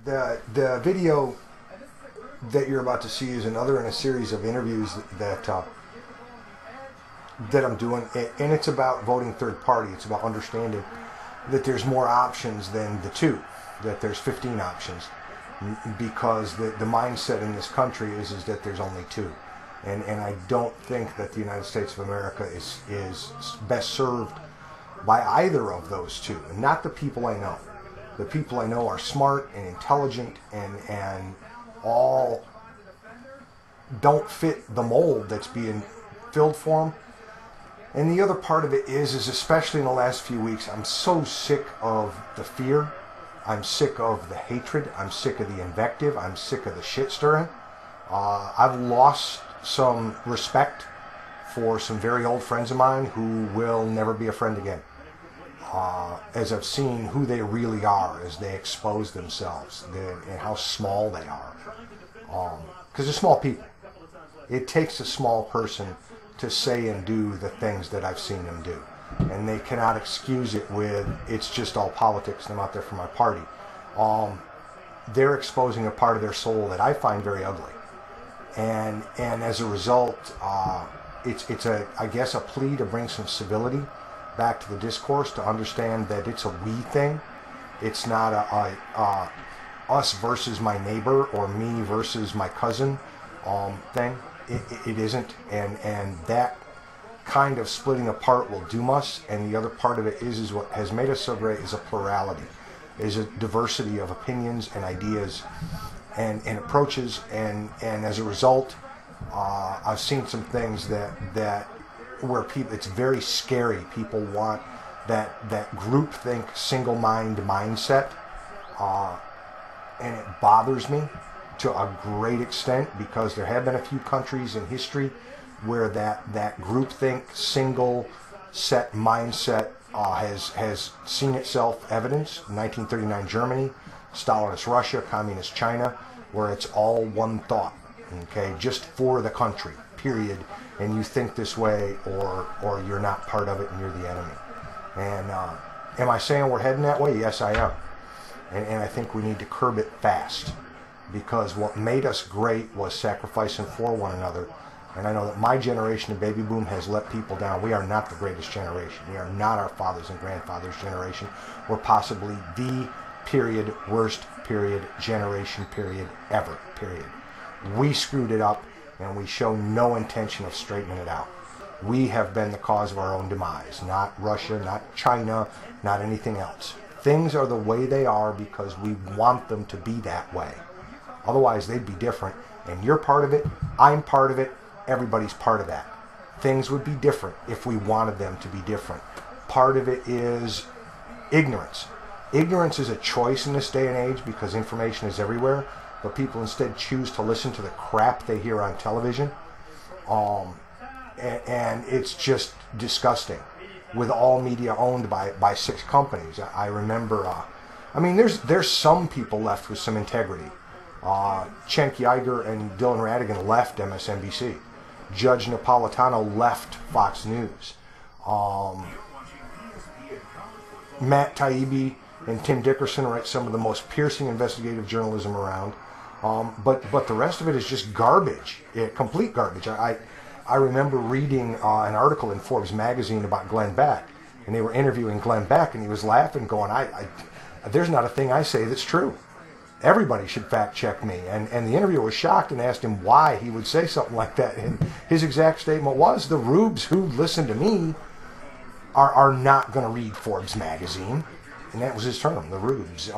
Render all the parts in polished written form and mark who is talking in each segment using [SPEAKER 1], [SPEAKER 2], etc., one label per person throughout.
[SPEAKER 1] The video that you're about to see is another in a series of interviews that I'm doing, and it's about voting third party. It's about understanding that there's more options than the two, that there's 15 options, because the mindset in this country is that there's only two. And I don't think that the United States of America is best served by either of those two. Not the people I know. The people I know are smart and intelligent and all don't fit the mold that's being filled for them. And the other part of it is especially in the last few weeks, I'm so sick of the fear. I'm sick of the hatred. I'm sick of the invective. I'm sick of the shit stirring. I've lost some respect for some very old friends of mine who will never be a friend again. As I've seen who they really are as they expose themselves and how small they are. Because they're small people. It takes a small person to say and do the things that I've seen them do. And they cannot excuse it with, it's just all politics and I'm out there for my party. They're exposing a part of their soul that I find very ugly. And as a result, it's I guess a plea to bring some civility back to the discourse, to understand that it's a we thing. It's not a us versus my neighbor or me versus my cousin thing. It isn't, and that kind of splitting apart will doom us. And the other part of it is what has made us so great is a plurality, is a diversity of opinions and ideas and approaches, and as a result, I've seen some things that where people, it's very scary. People want that groupthink, single mind mindset, and it bothers me to a great extent, because there have been a few countries in history where that groupthink, single set mindset has seen itself evidenced. 1939 Germany, Stalinist Russia, Communist China, where it's all one thought, okay, just for the country, period, and you think this way or you're not part of it and you're the enemy. And am I saying we're heading that way? Yes, I am. And I think we need to curb it fast, because what made us great was sacrificing for one another. And I know that my generation of baby boom has let people down. We are not the greatest generation. We are not our fathers and grandfathers' generation. We're possibly the worst generation ever, period. We screwed it up, and we show no intention of straightening it out. We have been the cause of our own demise, not Russia, not China, not anything else. Things are the way they are because we want them to be that way. Otherwise, they'd be different, and you're part of it, I'm part of it, everybody's part of that. Things would be different if we wanted them to be different. Part of it is ignorance. Ignorance is a choice in this day and age because information is everywhere, but people instead choose to listen to the crap they hear on television. And it's just disgusting, with all media owned by 6 companies. I remember, there's some people left with some integrity. Cenk Uygur and Dylan Ratigan left MSNBC. Judge Napolitano left Fox News. Matt Taibbi and Tim Dickerson write some of the most piercing investigative journalism around. But the rest of it is just garbage, complete garbage. I remember reading an article in Forbes magazine about Glenn Beck, and they were interviewing Glenn Beck, and he was laughing, going, there's not a thing I say that's true. Everybody should fact check me. And the interviewer was shocked and asked him why he would say something like that. And his exact statement was, the rubes who listen to me are not going to read Forbes magazine. And that was his term, the rubes.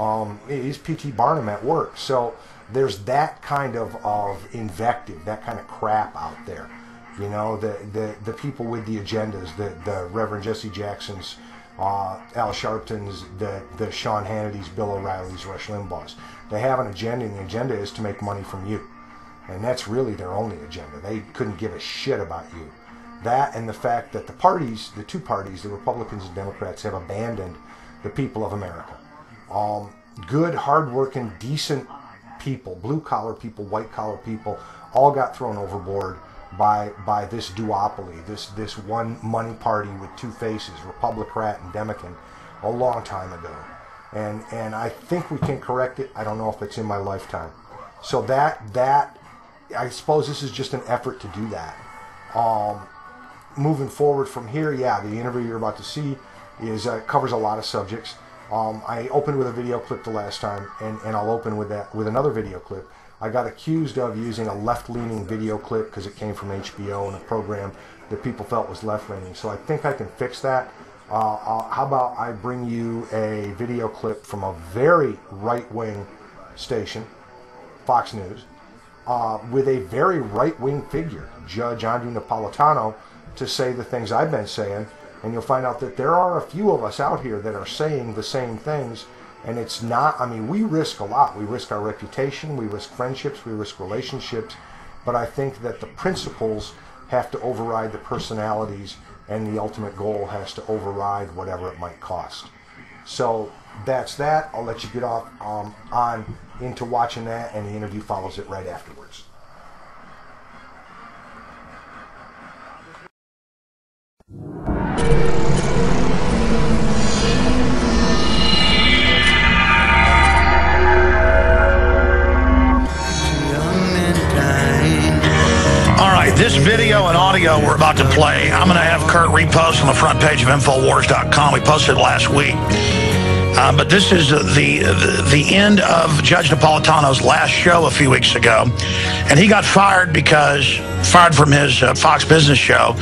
[SPEAKER 1] He's P.T. Barnum at work. So there's that kind of invective, that kind of crap out there. You know, the people with the agendas, the Reverend Jesse Jacksons, Al Sharptons, the Sean Hannity's, Bill O'Reilly's, Rush Limbaugh's. They have an agenda, and the agenda is to make money from you. And that's really their only agenda. They couldn't give a shit about you. That and the fact that the two parties, the Republicans and Democrats, have abandoned the people of America. Good, hard-working, decent people, blue-collar people, white-collar people, all got thrown overboard by this duopoly, this one money party with two faces, Republicrat and Demican, a long time ago. and I think we can correct it. I don't know if it's in my lifetime. So that I suppose this is just an effort to do that. Moving forward from here, yeah, the interview you're about to see is covers a lot of subjects. I opened with a video clip the last time, and I'll open with another video clip. I got accused of using a left-leaning video clip because it came from HBO and a program that people felt was left-leaning. So I think I can fix that. How about I bring you a video clip from a very right-wing station, Fox News, with a very right-wing figure, Judge Andrew Napolitano, to say the things I've been saying, and you'll find out that there are a few of us out here that are saying the same things, and it's not, I mean, we risk a lot. We risk our reputation, we risk friendships, we risk relationships, but I think that the principles have to override the personalities, and the ultimate goal has to override whatever it might cost. So that's that. I'll let you get off on into watching that, and the interview follows it right afterwards.
[SPEAKER 2] This video and audio we're about to play, I'm going to have Kurt repost on the front page of Infowars.com. We posted it last week. But this is the end of Judge Napolitano's last show a few weeks ago. And he got fired from his Fox Business show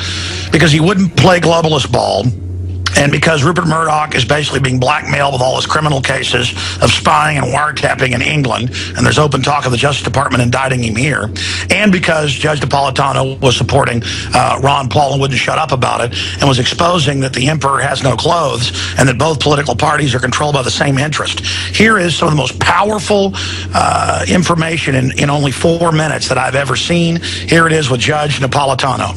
[SPEAKER 2] because he wouldn't play globalist ball. And because Rupert Murdoch is basically being blackmailed with all his criminal cases of spying and wiretapping in England, and there's open talk of the Justice Department indicting him here, and because Judge Napolitano was supporting Ron Paul and wouldn't shut up about it, and was exposing that the emperor has no clothes, and that both political parties are controlled by the same interest. Here is some of the most powerful information in only 4 minutes that I've ever seen. Here it is with Judge Napolitano.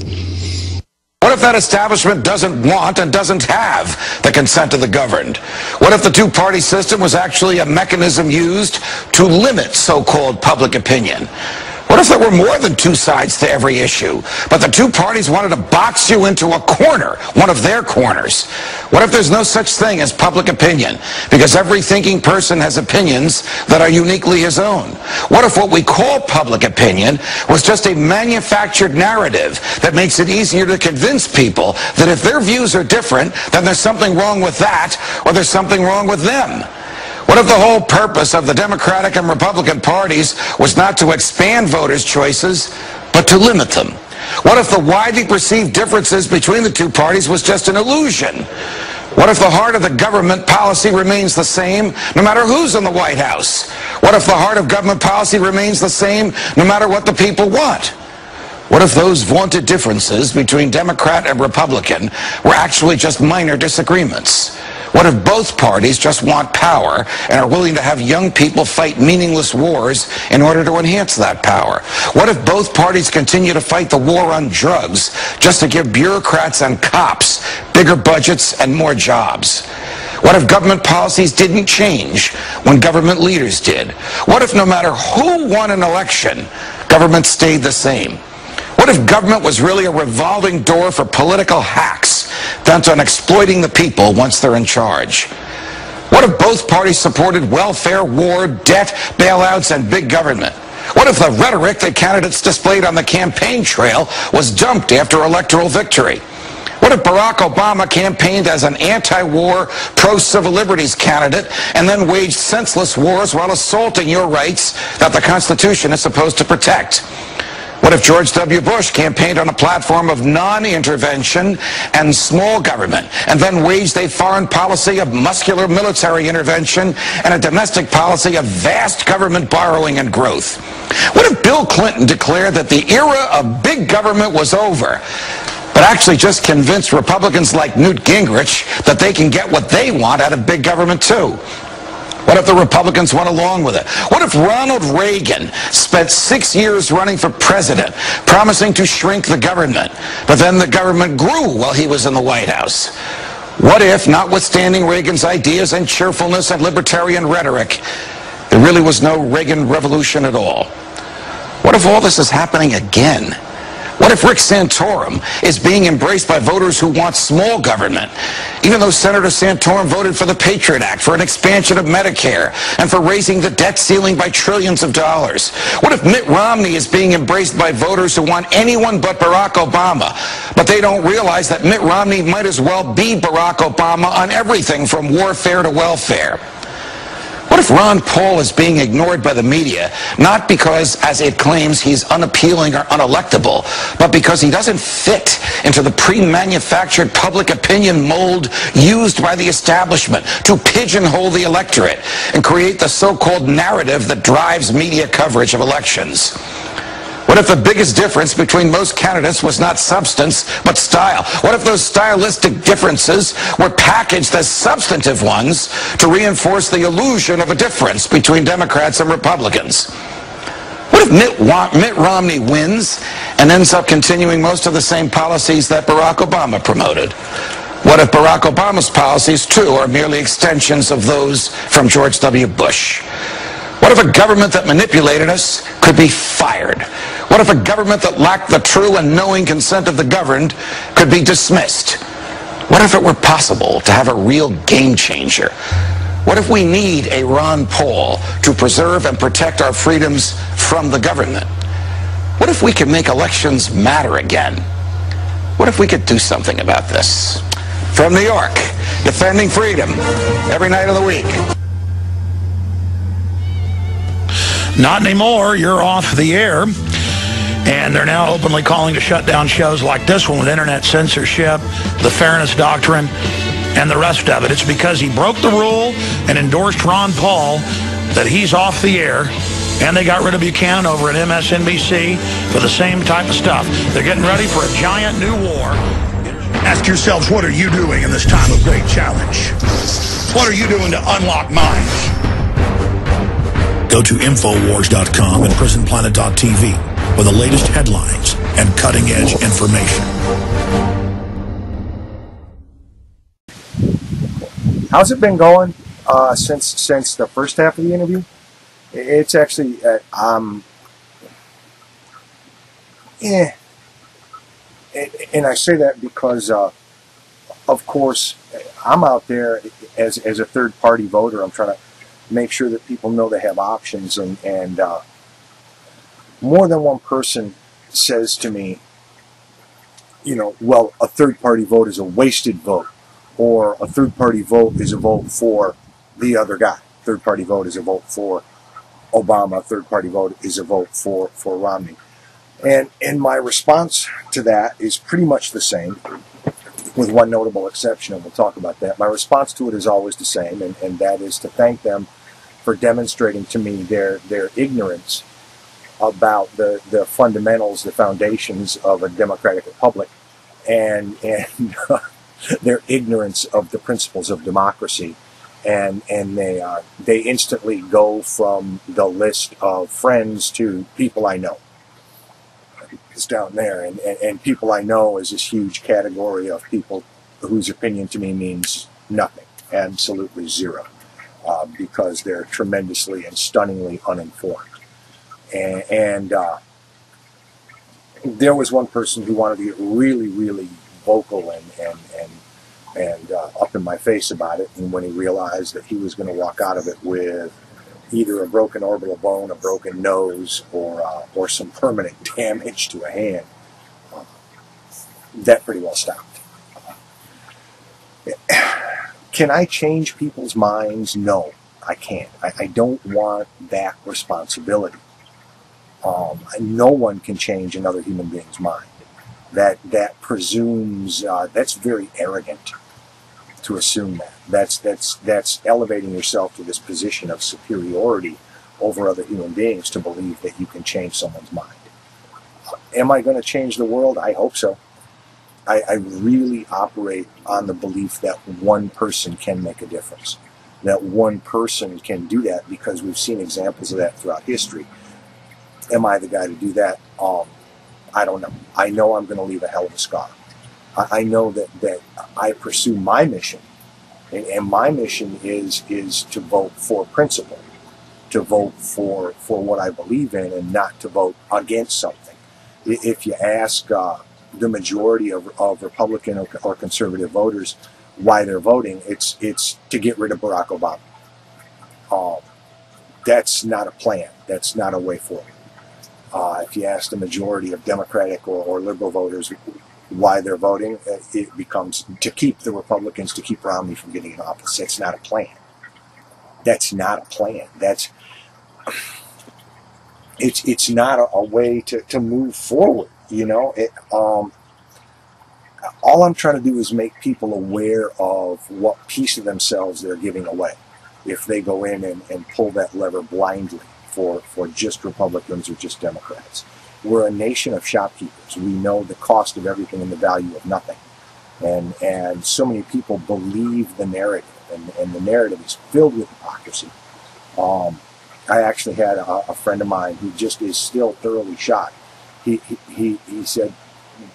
[SPEAKER 3] What if that establishment doesn't want and doesn't have the consent of the governed? What if the two-party system was actually a mechanism used to limit so-called public opinion? What if there were more than two sides to every issue, but the two parties wanted to box you into a corner, one of their corners? What if there's no such thing as public opinion, because every thinking person has opinions that are uniquely his own? What if what we call public opinion was just a manufactured narrative that makes it easier to convince people that if their views are different, then there's something wrong with that, or there's something wrong with them? What if the whole purpose of the Democratic and Republican parties was not to expand voters' choices, but to limit them? What if the widely perceived differences between the two parties was just an illusion? What if the heart of the government policy remains the same no matter who's in the White House? What if the heart of government policy remains the same no matter what the people want? What if those vaunted differences between Democrat and Republican were actually just minor disagreements? What if both parties just want power and are willing to have young people fight meaningless wars in order to enhance that power? What if both parties continue to fight the war on drugs just to give bureaucrats and cops bigger budgets and more jobs? What if government policies didn't change when government leaders did? What if no matter who won an election, government stayed the same? What if government was really a revolving door for political hacks bent on exploiting the people once they're in charge? What if both parties supported welfare, war, debt, bailouts, and big government? What if the rhetoric that candidates displayed on the campaign trail was dumped after electoral victory? What if Barack Obama campaigned as an anti-war, pro-civil liberties candidate and then waged senseless wars while assaulting your rights that the Constitution is supposed to protect? What if George W. Bush campaigned on a platform of non-intervention and small government, and then waged a foreign policy of muscular military intervention and a domestic policy of vast government borrowing and growth? What if Bill Clinton declared that the era of big government was over, but actually just convinced Republicans like Newt Gingrich that they can get what they want out of big government too? What if the Republicans went along with it? What if Ronald Reagan spent 6 years running for president, promising to shrink the government, but then the government grew while he was in the White House? What if, notwithstanding Reagan's ideas and cheerfulness and libertarian rhetoric, there really was no Reagan revolution at all? What if all this is happening again? What if Rick Santorum is being embraced by voters who want small government, even though Senator Santorum voted for the Patriot Act, for an expansion of Medicare, and for raising the debt ceiling by trillions of dollars? What if Mitt Romney is being embraced by voters who want anyone but Barack Obama, but they don't realize that Mitt Romney might as well be Barack Obama on everything from warfare to welfare? What if Ron Paul is being ignored by the media, not because, as it claims, he's unappealing or unelectable, but because he doesn't fit into the pre-manufactured public opinion mold used by the establishment to pigeonhole the electorate and create the so-called narrative that drives media coverage of elections? What if the biggest difference between most candidates was not substance, but style? What if those stylistic differences were packaged as substantive ones to reinforce the illusion of a difference between Democrats and Republicans? What if Mitt Romney wins and ends up continuing most of the same policies that Barack Obama promoted? What if Barack Obama's policies, too, are merely extensions of those from George W. Bush? What if a government that manipulated us could be fired? What if a government that lacked the true and knowing consent of the governed could be dismissed? What if it were possible to have a real game changer? What if we need a Ron Paul to preserve and protect our freedoms from the government? What if we could make elections matter again? What if we could do something about this? From New York, defending freedom every night of the week.
[SPEAKER 2] Not anymore. You're off the air. And they're now openly calling to shut down shows like this one with internet censorship, the fairness doctrine, and the rest of it. It's because he broke the rule and endorsed Ron Paul that he's off the air. And they got rid of Buchanan over at MSNBC for the same type of stuff. They're getting ready for a giant new war. Ask yourselves, what are you doing in this time of great challenge? What are you doing to unlock minds? Go to Infowars.com and PrisonPlanet.tv for the latest headlines and cutting-edge information.
[SPEAKER 1] How's it been going since the first half of the interview? It's actually, and I say that because, of course, I'm out there as a third-party voter. I'm trying to make sure that people know they have options, and more than one person says to me, you know, well, a third-party vote is a wasted vote, or a third-party vote is a vote for the other guy. Third-party vote is a vote for Obama. A third-party vote is a vote for Romney. And my response to that is pretty much the same, with one notable exception, and we'll talk about that. My response to it is always the same, and that is to thank them for demonstrating to me their ignorance about the fundamentals, the foundations of a democratic republic, and their ignorance of the principles of democracy. And they instantly go from the list of friends to people I know. It's down there, and people I know is this huge category of people whose opinion to me means nothing, absolutely zero, because they're tremendously and stunningly uninformed. And there was one person who wanted to get really, really vocal and up in my face about it, and when he realized that he was going to walk out of it with either a broken orbital bone, a broken nose, or some permanent damage to a hand, that pretty well stopped. Can I change people's minds? No, I can't. I don't want that responsibility. No one can change another human being's mind. That presumes, that's very arrogant to assume that. That's elevating yourself to this position of superiority over other human beings to believe that you can change someone's mind. Am I going to change the world? I hope so. I really operate on the belief that one person can make a difference. That one person can do that because we've seen examples of that throughout history. Am I the guy to do that? I don't know. I know I'm going to leave a hell of a scar. I know that I pursue my mission, and my mission is to vote for principle, to vote for what I believe in, and not to vote against something.
[SPEAKER 4] If you ask the majority of Republican or conservative voters why they're voting, it's to get rid of Barack Obama. That's not a plan. That's not a way forward. If you ask the majority of Democratic or liberal voters why they're voting, it becomes to keep the Republicans, to keep Romney from getting in office. That's not a plan. That's not a plan. It's not a way to move forward. You know, all I'm trying to do is make people aware of what piece of themselves they're giving away if they go in and pull that lever blindly for just Republicans or just Democrats. We're a nation of shopkeepers. We know the cost of everything and the value of nothing. And so many people believe the narrative, and the narrative is filled with hypocrisy. I actually had a friend of mine who just is still thoroughly shocked. He said,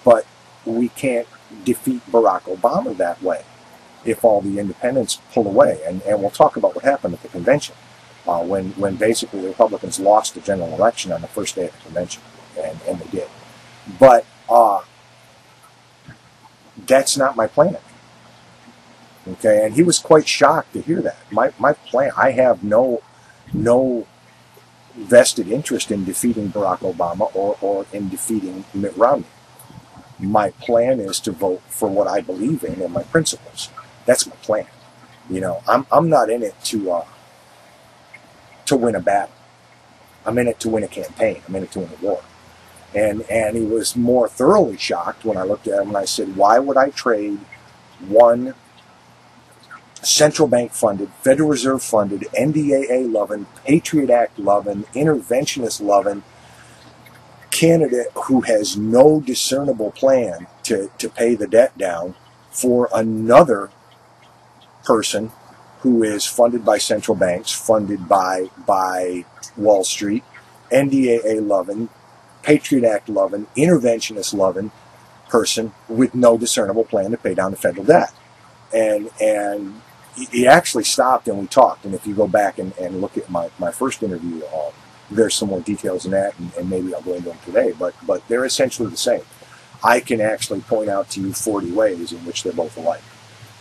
[SPEAKER 4] but we can't defeat Barack Obama that way if all the independents pull away. And we'll talk about what happened at the convention when basically the Republicans lost the general election on the first day of the convention, and they did. But that's not my plan. Okay, and he was quite shocked to hear that. My plan, I have no vested interest in defeating Barack Obama or in defeating Mitt Romney. My plan is to vote for what I believe in and my principles. That's my plan. You know, I'm not in it to win a battle. I'm in it to win a campaign. I'm in it to win a war. And he was more thoroughly shocked when I looked at him and I said, why would I trade one central bank funded, Federal Reserve funded, NDAA loving, Patriot Act loving, interventionist loving candidate who has no discernible plan to pay the debt down for another person who is funded by central banks, funded by Wall Street, NDAA loving, Patriot Act loving, interventionist loving person with no discernible plan to pay down the federal debt. And he actually stopped and we talked. And if you go back and look at my first interview, there's some more details in that, and maybe I'll go into them today. But they're essentially the same. I can actually point out to you 40 ways in which they're both alike.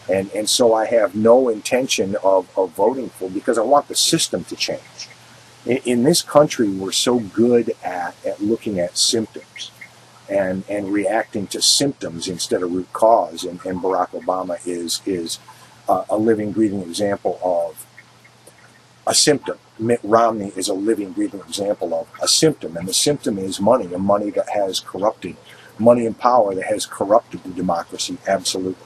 [SPEAKER 4] And so I have no intention of voting for, because I want the system to change. In this country, we're so good at looking at symptoms and reacting to symptoms instead of root cause. And Barack Obama is a living, breathing example of a symptom. Mitt Romney is a living, breathing example of a symptom. And the symptom is money, and money that has corrupted, money and power that has corrupted the democracy, absolutely.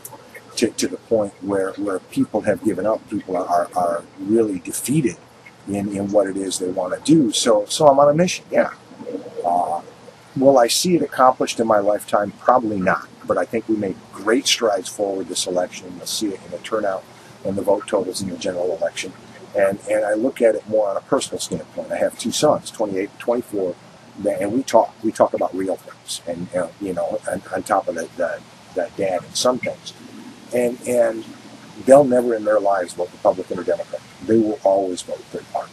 [SPEAKER 4] To the point where people have given up. People are really defeated in what it is they want to do. So I'm on a mission, yeah. Will I see it accomplished in my lifetime? Probably not. But I think we made great strides forward this election. You'll see it in the turnout and the vote totals in the general election. And I look at it more on a personal standpoint. I have two sons, 28 and 24, and we talk about real things. And you know, on top of that dad and son things. And they'll never in their lives vote Republican or Democrat. They will always vote third party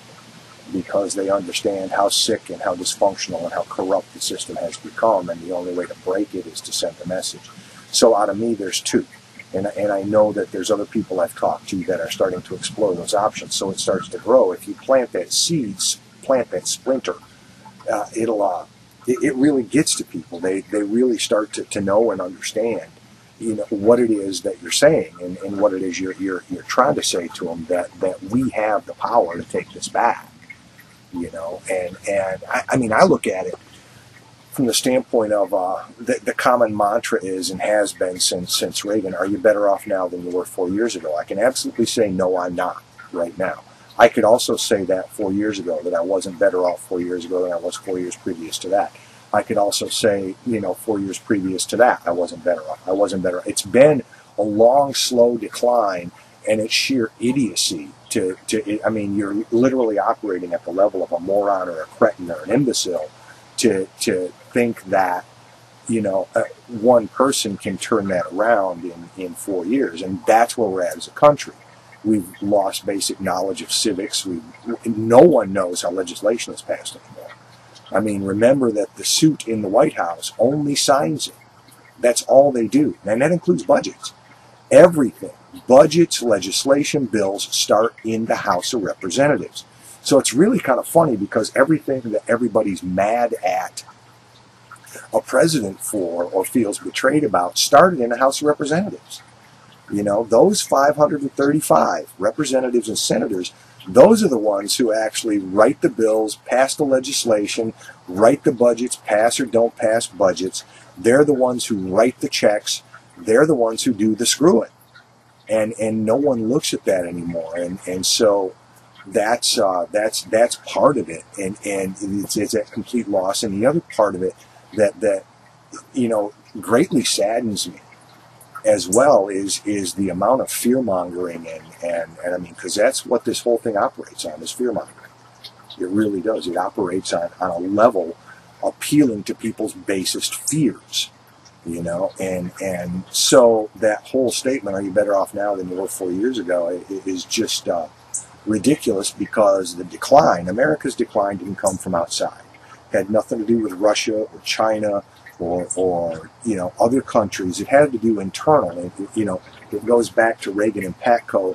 [SPEAKER 4] because they understand how sick and how dysfunctional and how corrupt the system has become, and the only way to break it is to send a message. So out of me, there's two. And I know that there's other people I've talked to that are starting to explore those options, so it starts to grow. If you plant that seed, plant that splinter, it really gets to people. They really start to know and understand, you know, what it is that you're saying and what it is you're trying to say to them, that we have the power to take this back, you know. And I mean, I look at it from the standpoint of the common mantra is and has been since Reagan, are you better off now than you were 4 years ago? I can absolutely say, no, I'm not right now. I could also say that 4 years ago, that I wasn't better off 4 years ago than I was 4 years previous to that. I could also say, you know, 4 years previous to that, I wasn't better off. I wasn't better. It's been a long, slow decline, and it's sheer idiocy I mean, you're literally operating at the level of a moron or a cretin or an imbecile to think that, you know, one person can turn that around in 4 years. And that's where we're at as a country. We've lost basic knowledge of civics. No one knows how legislation is passed anymore. I mean, remember that the suit in the White House only signs it. That's all they do. And that includes budgets. Everything. Budgets, legislation, bills start in the House of Representatives. So it's really kind of funny because everything that everybody's mad at a president for or feels betrayed about started in the House of Representatives. You know, those 535 representatives and senators, those are the ones who actually write the bills, pass the legislation, write the budgets, pass or don't pass budgets. They're the ones who write the checks. They're the ones who do the screwing. And no one looks at that anymore. And so that's part of it. And it's a complete loss. And the other part of it that you know, greatly saddens me as well is the amount of fear mongering and I mean, because that's what this whole thing operates on, is fear mongering. It really does. It operates on a level appealing to people's basest fears, you know, and so that whole statement, are you better off now than you were 4 years ago, is just ridiculous, because the decline, America's decline, didn't come from outside. It had nothing to do with Russia or China or you know, other countries. It had to do internal. You know, it goes back to Reagan and Patco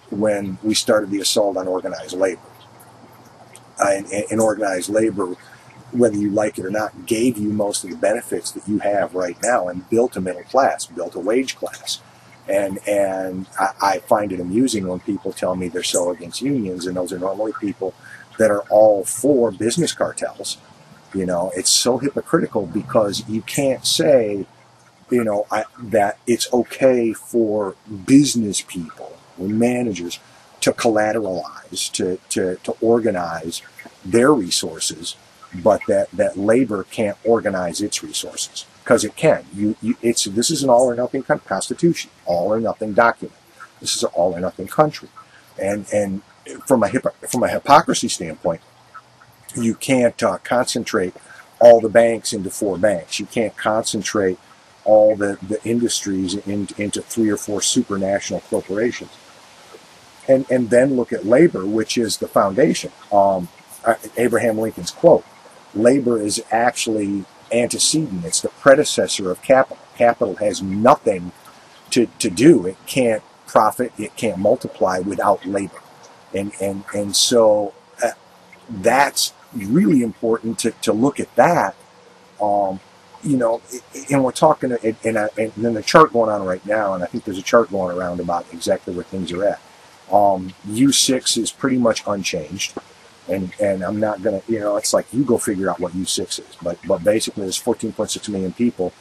[SPEAKER 4] when we started the assault on organized labor. And organized labor, whether you like it or not, gave you most of the benefits that you have right now and built a middle class, built a wage class. And I find it amusing when people tell me they're so against unions, and those are normally people that are all for business cartels. You know, it's so hypocritical, because you can't say, you know, that it's okay for business people or managers to collateralize, to organize their resources, but that labor can't organize its resources, because it can. This is an all or nothing constitution, all or nothing document. This is an all or nothing country, and from a hypocrisy standpoint, you can't concentrate all the banks into 4 banks. You can't concentrate all the industries into 3 or 4 supranational corporations. And then look at labor, which is the foundation. Abraham Lincoln's quote, labor is actually antecedent. It's the predecessor of capital. Capital has nothing to do. It can't profit. It can't multiply without labor. And so that's really important to look at that. You know, and we're talking, and then the chart going on right now, and I think there's a chart going around about exactly where things are at. U6 is pretty much unchanged, and I'm not gonna, you know, it's like, you go figure out what U6 is, but basically there's 14.6 million people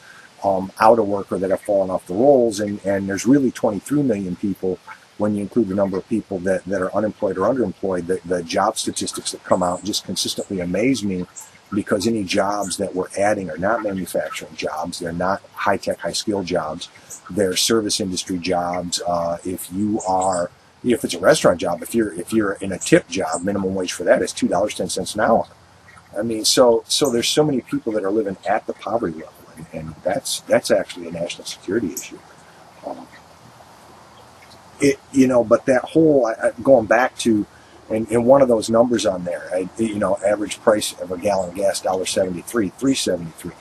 [SPEAKER 4] out of work or that have fallen off the rolls, and there's really 23 million people when you include the number of people that are unemployed or underemployed. The job statistics that come out just consistently amaze me, because any jobs that we're adding are not manufacturing jobs. They're not high-tech, high-skill jobs. They're service industry jobs. If it's a restaurant job, if you're in a tip job, minimum wage for that is $2.10 an hour. I mean, so there's so many people that are living at the poverty level, and that's actually a national security issue. You know, but that whole, going back to, and one of those numbers on there, you know, average price of a gallon of gas, $3.73.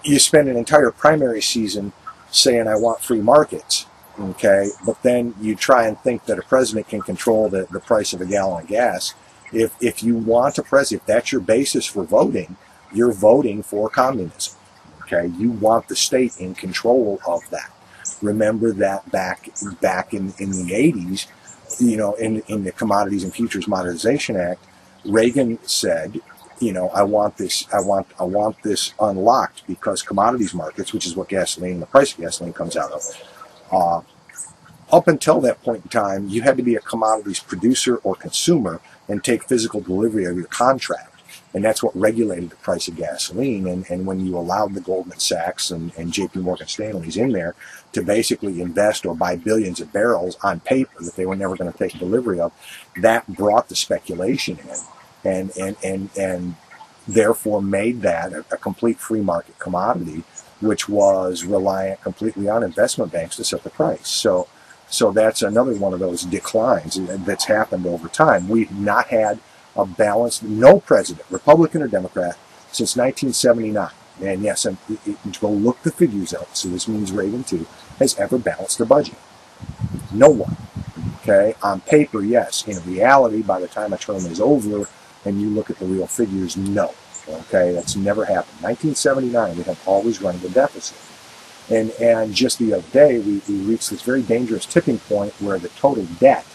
[SPEAKER 4] You spend an entire primary season saying, I want free markets, okay? But then you try and think that a president can control the price of a gallon of gas. If you want a president, if that's your basis for voting, you're voting for communism, okay? You want the state in control of that. Remember that back in the 80s, you know, in the Commodities and Futures Modernization Act, Reagan said, you know, I want this unlocked, because commodities markets, which is what gasoline, the price of gasoline comes out of, up until that point in time, you had to be a commodities producer or consumer and take physical delivery of your contract. And that's what regulated the price of gasoline. And when you allowed the Goldman Sachs and JP Morgan Stanleys in there to basically invest or buy billions of barrels on paper that they were never going to take delivery of, that brought the speculation in, and therefore made that a complete free market commodity, which was reliant completely on investment banks to set the price. So that's another one of those declines that's happened over time. We've not had a balanced, no president, Republican or Democrat, since 1979, and yes, go look the figures up, so this means Reagan too, has ever balanced the budget. No one. Okay? On paper, yes. In reality, by the time a term is over and you look at the real figures, no. Okay? That's never happened. 1979, we have always run a deficit. And just the other day, we reached this very dangerous tipping point where the total debt,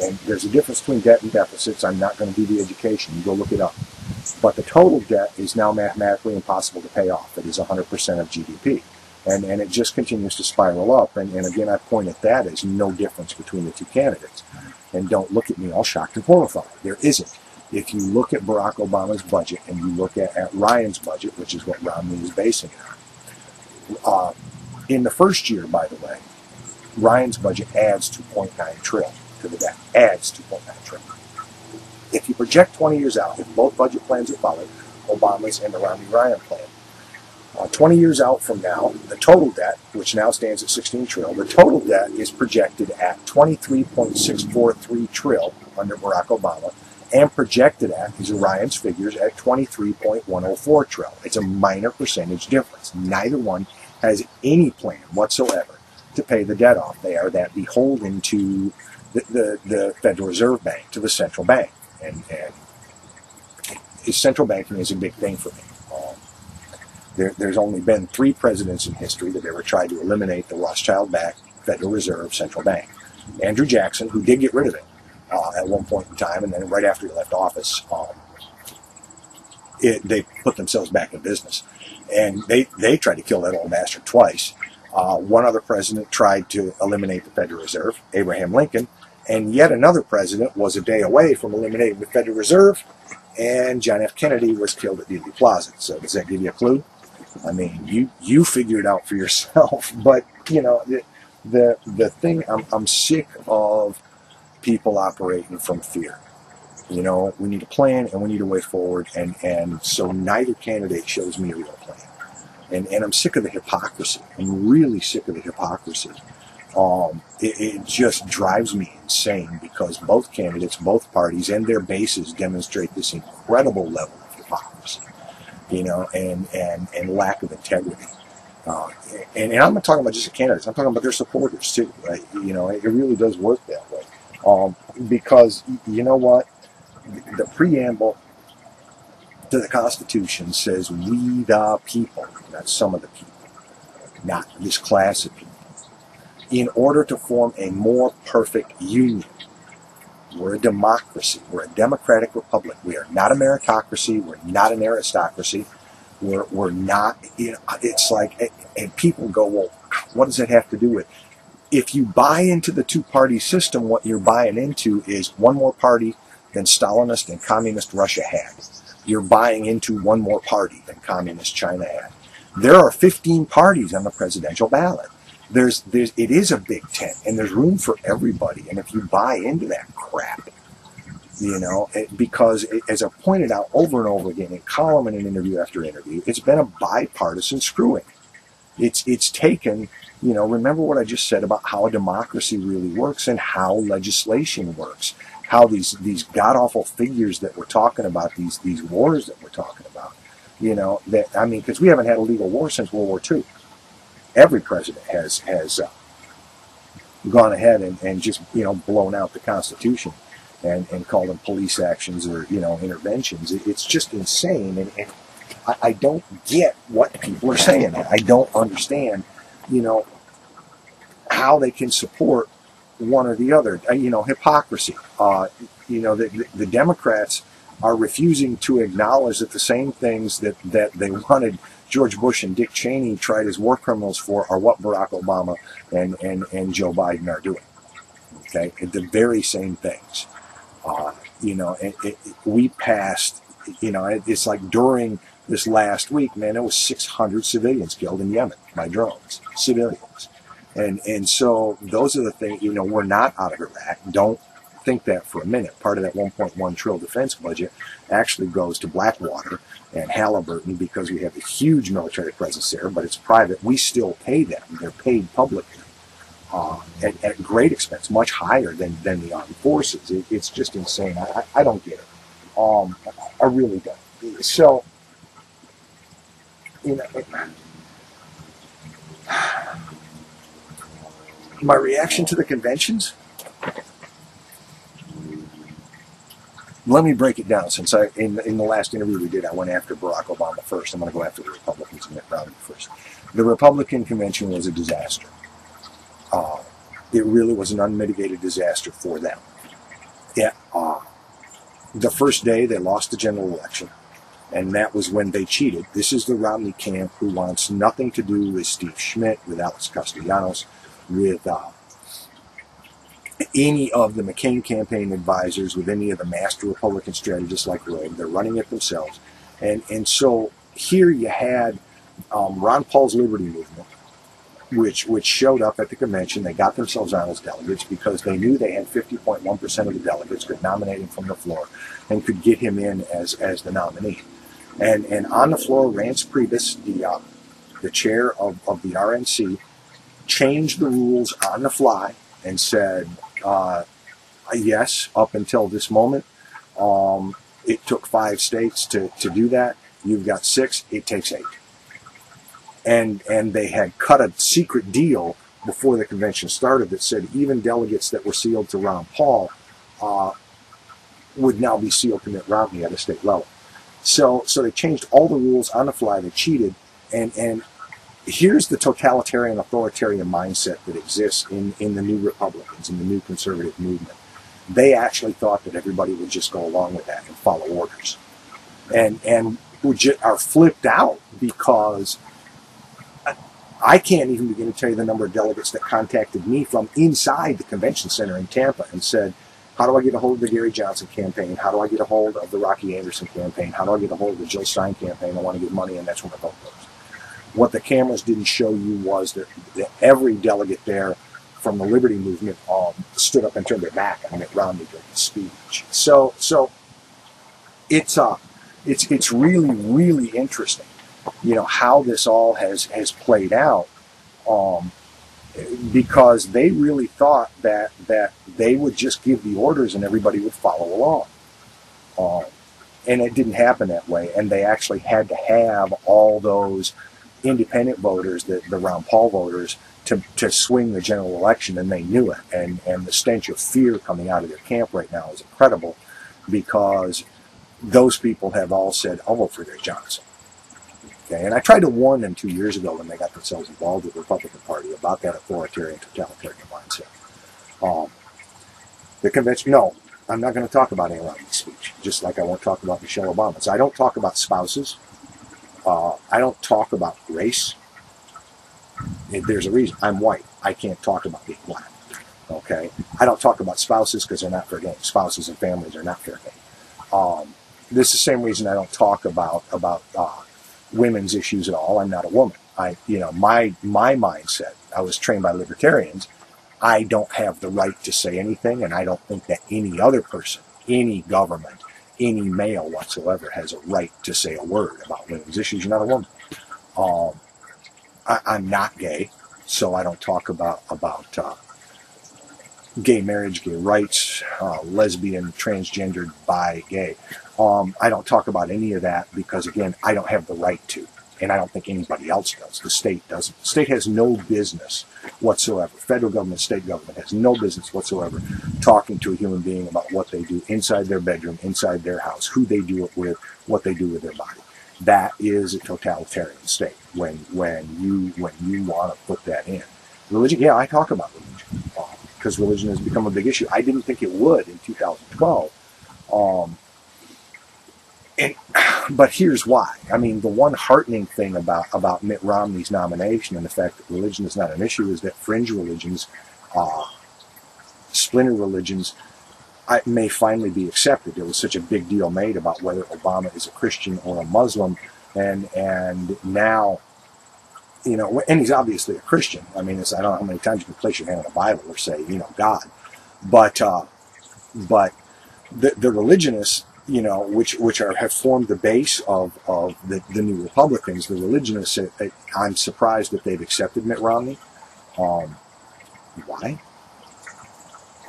[SPEAKER 4] and there's a difference between debt and deficits. I'm not going to do the education. You go look it up. But the total debt is now mathematically impossible to pay off. It is 100% of GDP. And it just continues to spiral up. And again, I point at that as no difference between the two candidates. And don't look at me all shocked and horrified. There isn't. If you look at Barack Obama's budget and you look at Ryan's budget, which is what Romney is basing it on, in the first year, by the way, Ryan's budget adds 2.9 trillion to the debt. Adds 2.9 trillion. If you project 20 years out, if both budget plans are followed, Obama's and the Romney-Ryan plan, 20 years out from now, the total debt, which now stands at 16 trillion, the total debt is projected at 23.643 trillion under Barack Obama, and projected at, these are Ryan's figures, at 23.104 trillion. It's a minor percentage difference. Neither one has any plan whatsoever to pay the debt off. They are that beholden to the Federal Reserve Bank, to the central bank. And central banking is a big thing for me. There's only been 3 presidents in history that ever tried to eliminate the Rothschild-backed Federal Reserve Central Bank. Andrew Jackson, who did get rid of it at one point in time, and then right after he left office, they put themselves back in business. And they tried to kill that old bastard twice. One other president tried to eliminate the Federal Reserve, Abraham Lincoln, and yet another president was a day away from eliminating the Federal Reserve, and John F. Kennedy was killed at Dealey Plaza. So does that give you a clue? I mean, you figure it out for yourself. But, you know, the thing, I'm sick of people operating from fear. You know, we need a plan and we need a way forward. And so neither candidate shows me a real plan. And I'm sick of the hypocrisy. I'm really sick of the hypocrisy. It just drives me insane because both candidates, both parties, and their bases demonstrate this incredible level of hypocrisy, you know, and lack of integrity. And I'm not talking about just the candidates. I'm talking about their supporters too, right? You know, it really does work that way. Because, you know what? The preamble to the Constitution says, we the people, not some of the people, not this class of people, in order to form a more perfect union. We're a democracy. We're a democratic republic. We are not a meritocracy. We're not an aristocracy. We're not, you know, it's like, and people go, well, what does it have to do with? If you buy into the two-party system, what you're buying into is one more party than Stalinist and communist Russia had. You're buying into one more party than communist China had. There are 15 parties on the presidential ballot. It is a big tent, and there's room for everybody. And if you buy into that crap, you know, because as I've pointed out over and over again in column and in interview after interview, it's been a bipartisan screwing. It's taken, you know, remember what I just said about how a democracy really works and how legislation works, how these god-awful figures that we're talking about, these wars that we're talking about, you know, that, I mean, because we haven't had a legal war since World War II. Every president has gone ahead and just, you know, blown out the Constitution and called them police actions or, you know, interventions. It's just insane. And I don't get what people are saying. I don't understand, you know, how they can support one or the other. You know, hypocrisy. You know, the Democrats are refusing to acknowledge that the same things that they wanted George Bush and Dick Cheney tried as war criminals for are what Barack Obama and Joe Biden are doing. Okay, the very same things. You know, we passed. You know, it's like during this last week, man, there was 600 civilians killed in Yemen by drones, civilians, and so those are the things. You know, we're not out of Iraq. Don't think that for a minute. Part of that 1.1 trillion defense budget actually goes to Blackwater and Halliburton because we have a huge military presence there, but it's private. We still pay them. They're paid publicly. at great expense, much higher than the armed forces. It's just insane. I don't get it. I really don't. So, you know, my reaction to the conventions, let me break it down. Since in the last interview we did, I went after Barack Obama first. I'm going to go after the Republicans and Mitt Romney first. The Republican convention was a disaster. It really was an unmitigated disaster for them. Yeah, the first day they lost the general election, and that was when they cheated. This is the Romney camp who wants nothing to do with Steve Schmidt, with Alex Castellanos, with any of the McCain campaign advisors, with any of the master Republican strategists like Rhodes. They're running it themselves. And so here you had Ron Paul's Liberty Movement, which showed up at the convention. They got themselves on as delegates because they knew they had 50.1% of the delegates, could nominate him from the floor, and could get him in as the nominee. And on the floor, Rance Priebus, the chair of the RNC, changed the rules on the fly and said, yes, up until this moment, it took 5 states to do that. You've got 6, it takes 8. And they had cut a secret deal before the convention started that said even delegates that were sealed to Ron Paul would now be sealed to Mitt Romney at a state level. So they changed all the rules on the fly. They cheated. And here's the totalitarian, authoritarian mindset that exists in the new Republicans, in the new conservative movement. They actually thought that everybody would just go along with that and follow orders. And are flipped out because I can't even begin to tell you the number of delegates that contacted me from inside the convention center in Tampa and said, how do I get a hold of the Gary Johnson campaign? How do I get a hold of the Rocky Anderson campaign? How do I get a hold of the Jill Stein campaign? I want to get money, and that's where my vote goes. What the cameras didn't show you was that every delegate there from the Liberty Movement stood up and turned their back on Mitt Romney during the speech. So it's really, really interesting, how this all has played out, because they really thought that they would just give the orders and everybody would follow along. And it didn't happen that way. And they actually had to have all those independent voters, the Ron Paul voters, to swing the general election, and they knew it. And the stench of fear coming out of their camp right now is incredible, because those people have all said, I'll vote for Gary Johnson. Okay, and I tried to warn them 2 years ago when they got themselves involved with the Republican Party about that authoritarian, totalitarian mindset. The convention, no, I'm not going to talk about Aaron Rodgers' speech, just like I won't talk about Michelle Obama's. I don't talk about spouses. I don't talk about race. There's a reason. I'm white. I can't talk about being black. Okay? I don't talk about spouses because they're not fair game. Spouses and families are not fair game. This is the same reason I don't talk about women's issues at all. I'm not a woman. My mindset, I was trained by libertarians. I don't have the right to say anything, and I don't think that any other person, any government, any male whatsoever has a right to say a word about women's issues. You're not a woman. I'm not gay, so I don't talk about gay marriage, gay rights, lesbian, transgendered, bi, gay. I don't talk about any of that because, again, I don't have the right to, and I don't think anybody else does. The state doesn't. The state has no business whatsoever. Federal government, state government has no business whatsoever talking to a human being about what they do inside their bedroom, inside their house, who they do it with, what they do with their body. That is a totalitarian state when you want to put that in. Religion, yeah, I talk about religion because religion has become a big issue. I didn't think it would in 2012. But here's why. I mean, the one heartening thing about Mitt Romney's nomination and the fact that religion is not an issue is that fringe religions, splinter religions, may finally be accepted. There was such a big deal made about whether Obama is a Christian or a Muslim, and now, and he's obviously a Christian. I mean, I don't know how many times you can place your hand on the Bible or say, God, but the religionists, which have formed the base of the new Republicans, the religionists, I'm surprised that they've accepted Mitt Romney. Why?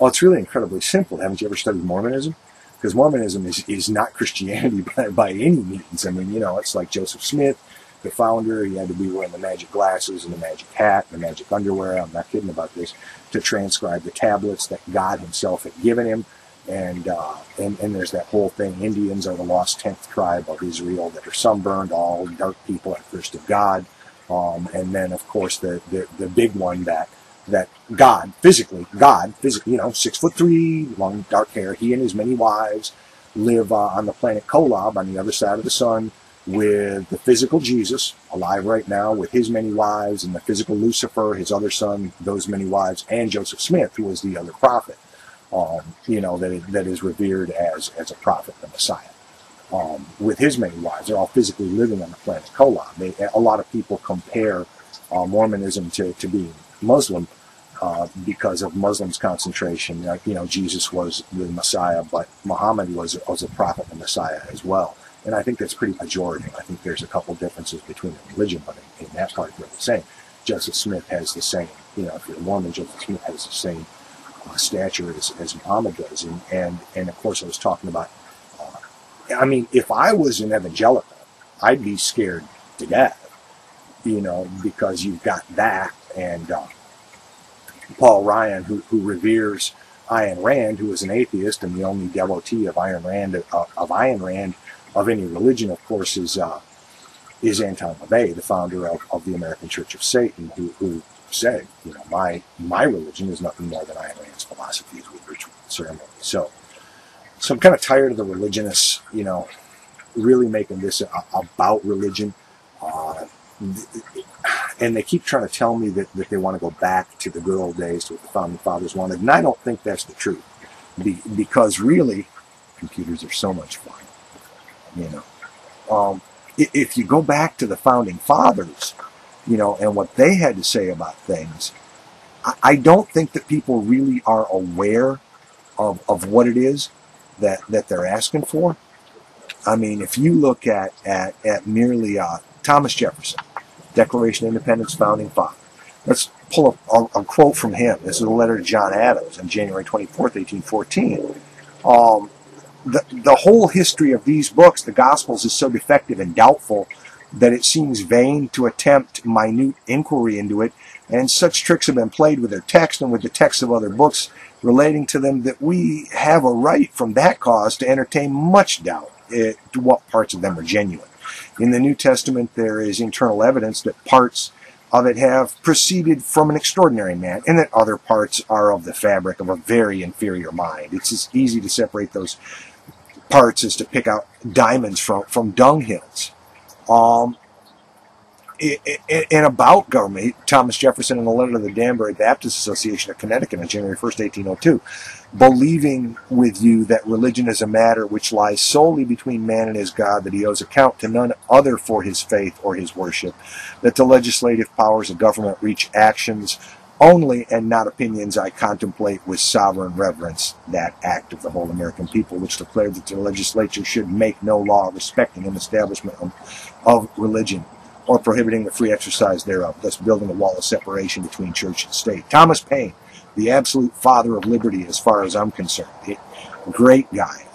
[SPEAKER 4] Well, it's really incredibly simple. Haven't you ever studied Mormonism? Because Mormonism is not Christianity by any means. I mean, it's like Joseph Smith, the founder. He had to be wearing the magic glasses and the magic hat and the magic underwear. I'm not kidding about this. To transcribe the tablets that God himself had given him. And there's that whole thing. Indians are the lost 10th tribe of Israel that are sunburned, all dark people at thirst of God. And then, of course, the big one that God physically, 6'3", long dark hair, he and his many wives live on the planet Kolob on the other side of the sun with the physical Jesus, alive right now, with his many wives, and the physical Lucifer, his other son, those many wives, and Joseph Smith, who was the other prophet, that is revered as a prophet, the Messiah. With his many wives, they're all physically living on the planet Kolob. A lot of people compare Mormonism to being Muslim because of Muslims' concentration. Jesus was the Messiah, but Muhammad was a prophet and Messiah as well. And I think that's pretty pejorative. I think there's a couple differences between the religion, but in that part they're the same. Joseph Smith has the same, if you're a Mormon, Joseph Smith has the same stature as Muhammad does. And of course I was talking about, if I was an evangelical, I'd be scared to death, because you've got that and Paul Ryan, who reveres Ayn Rand, who is an atheist and the only devotee of Ayn Rand of any religion, of course, is Anton LaVey, the founder of the American Church of Satan, who said, my religion is nothing more than Ayn Rand's philosophies with ritual and ceremony. So I'm kind of tired of the religionists, really making this about religion. And they keep trying to tell me that they want to go back to the good old days, to what the Founding Fathers wanted. And I don't think that's the truth. Because really, computers are so much fun. If you go back to the Founding Fathers, and what they had to say about things, I don't think that people really are aware of what it is that they're asking for. If you look at merely Thomas Jefferson, Declaration of Independence, Founding Father. Let's pull a quote from him. This is a letter to John Adams on January 24th, 1814. The whole history of these books, the Gospels, is so defective and doubtful that it seems vain to attempt minute inquiry into it, and such tricks have been played with their text and with the texts of other books relating to them that we have a right from that cause to entertain much doubt to what parts of them are genuine. In the New Testament, there is internal evidence that parts of it have proceeded from an extraordinary man, and that other parts are of the fabric of a very inferior mind. It's as easy to separate those parts as to pick out diamonds from dunghills. And about government, Thomas Jefferson, in a letter to the Danbury Baptist Association of Connecticut on January 1st, 1802, believing with you that religion is a matter which lies solely between man and his God, that he owes account to none other for his faith or his worship, that the legislative powers of government reach actions only and not opinions, I contemplate with sovereign reverence that act of the whole American people, which declared that the legislature should make no law respecting an establishment of religion, or prohibiting the free exercise thereof, thus building a wall of separation between church and state. Thomas Paine, the absolute father of liberty as far as I'm concerned. Great guy.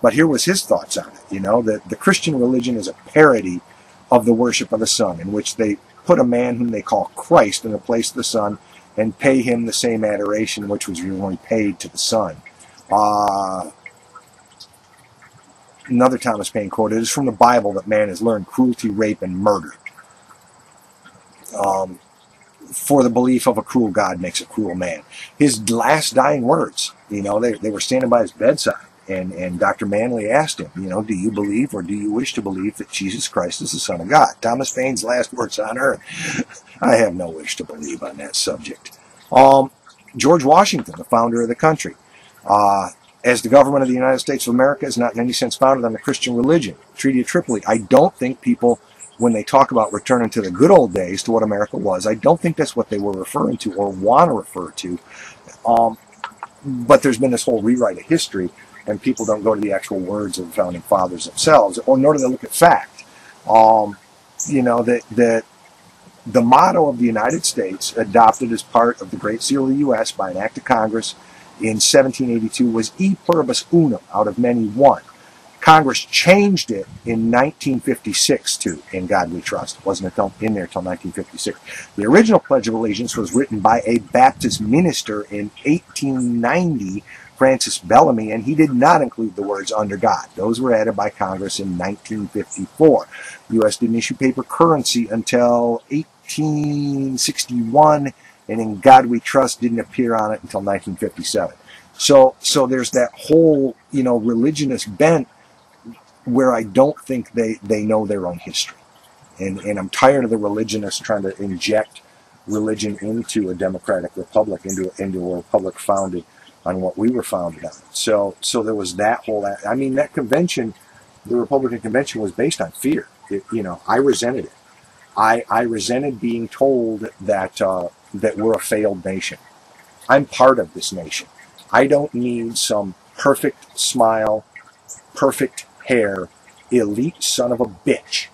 [SPEAKER 4] But here was his thoughts on it, that the Christian religion is a parody of the worship of the sun, in which they put a man whom they call Christ in the place of the sun and pay him the same adoration which was only paid to the sun. Another Thomas Paine quote, it is from the Bible that man has learned cruelty, rape, and murder. For the belief of a cruel God makes a cruel man. His last dying words, they were standing by his bedside, and Dr. Manley asked him, do you believe or do you wish to believe that Jesus Christ is the Son of God? Thomas Paine's last words on earth. I have no wish to believe on that subject. George Washington, the founder of the country, as the government of the United States of America is not in any sense founded on the Christian religion. Treaty of Tripoli. I don't think people, when they talk about returning to the good old days, to what America was, I don't think that's what they were referring to or want to refer to. But there's been this whole rewrite of history, and people don't go to the actual words of the Founding Fathers themselves, or nor do they look at fact. That The motto of the United States, adopted as part of the Great Seal of the U.S. by an act of Congress in 1782, was E pluribus unum, out of many one. Congress changed it in 1956 to In God We Trust. It wasn't in there until 1956. The original Pledge of Allegiance was written by a Baptist minister in 1890, Francis Bellamy, and he did not include the words under God. Those were added by Congress in 1954. The U.S. didn't issue paper currency until 1861, and In God We Trust didn't appear on it until 1957. So there's that whole, religionist bent where I don't think they know their own history. And I'm tired of the religionists trying to inject religion into a democratic republic, into a republic founded on what we were founded on. So there was that whole, that convention, the Republican convention, was based on fear. I resented it. I resented being told that we're a failed nation. I'm part of this nation. I don't need some perfect smile, perfect hair, elite son of a bitch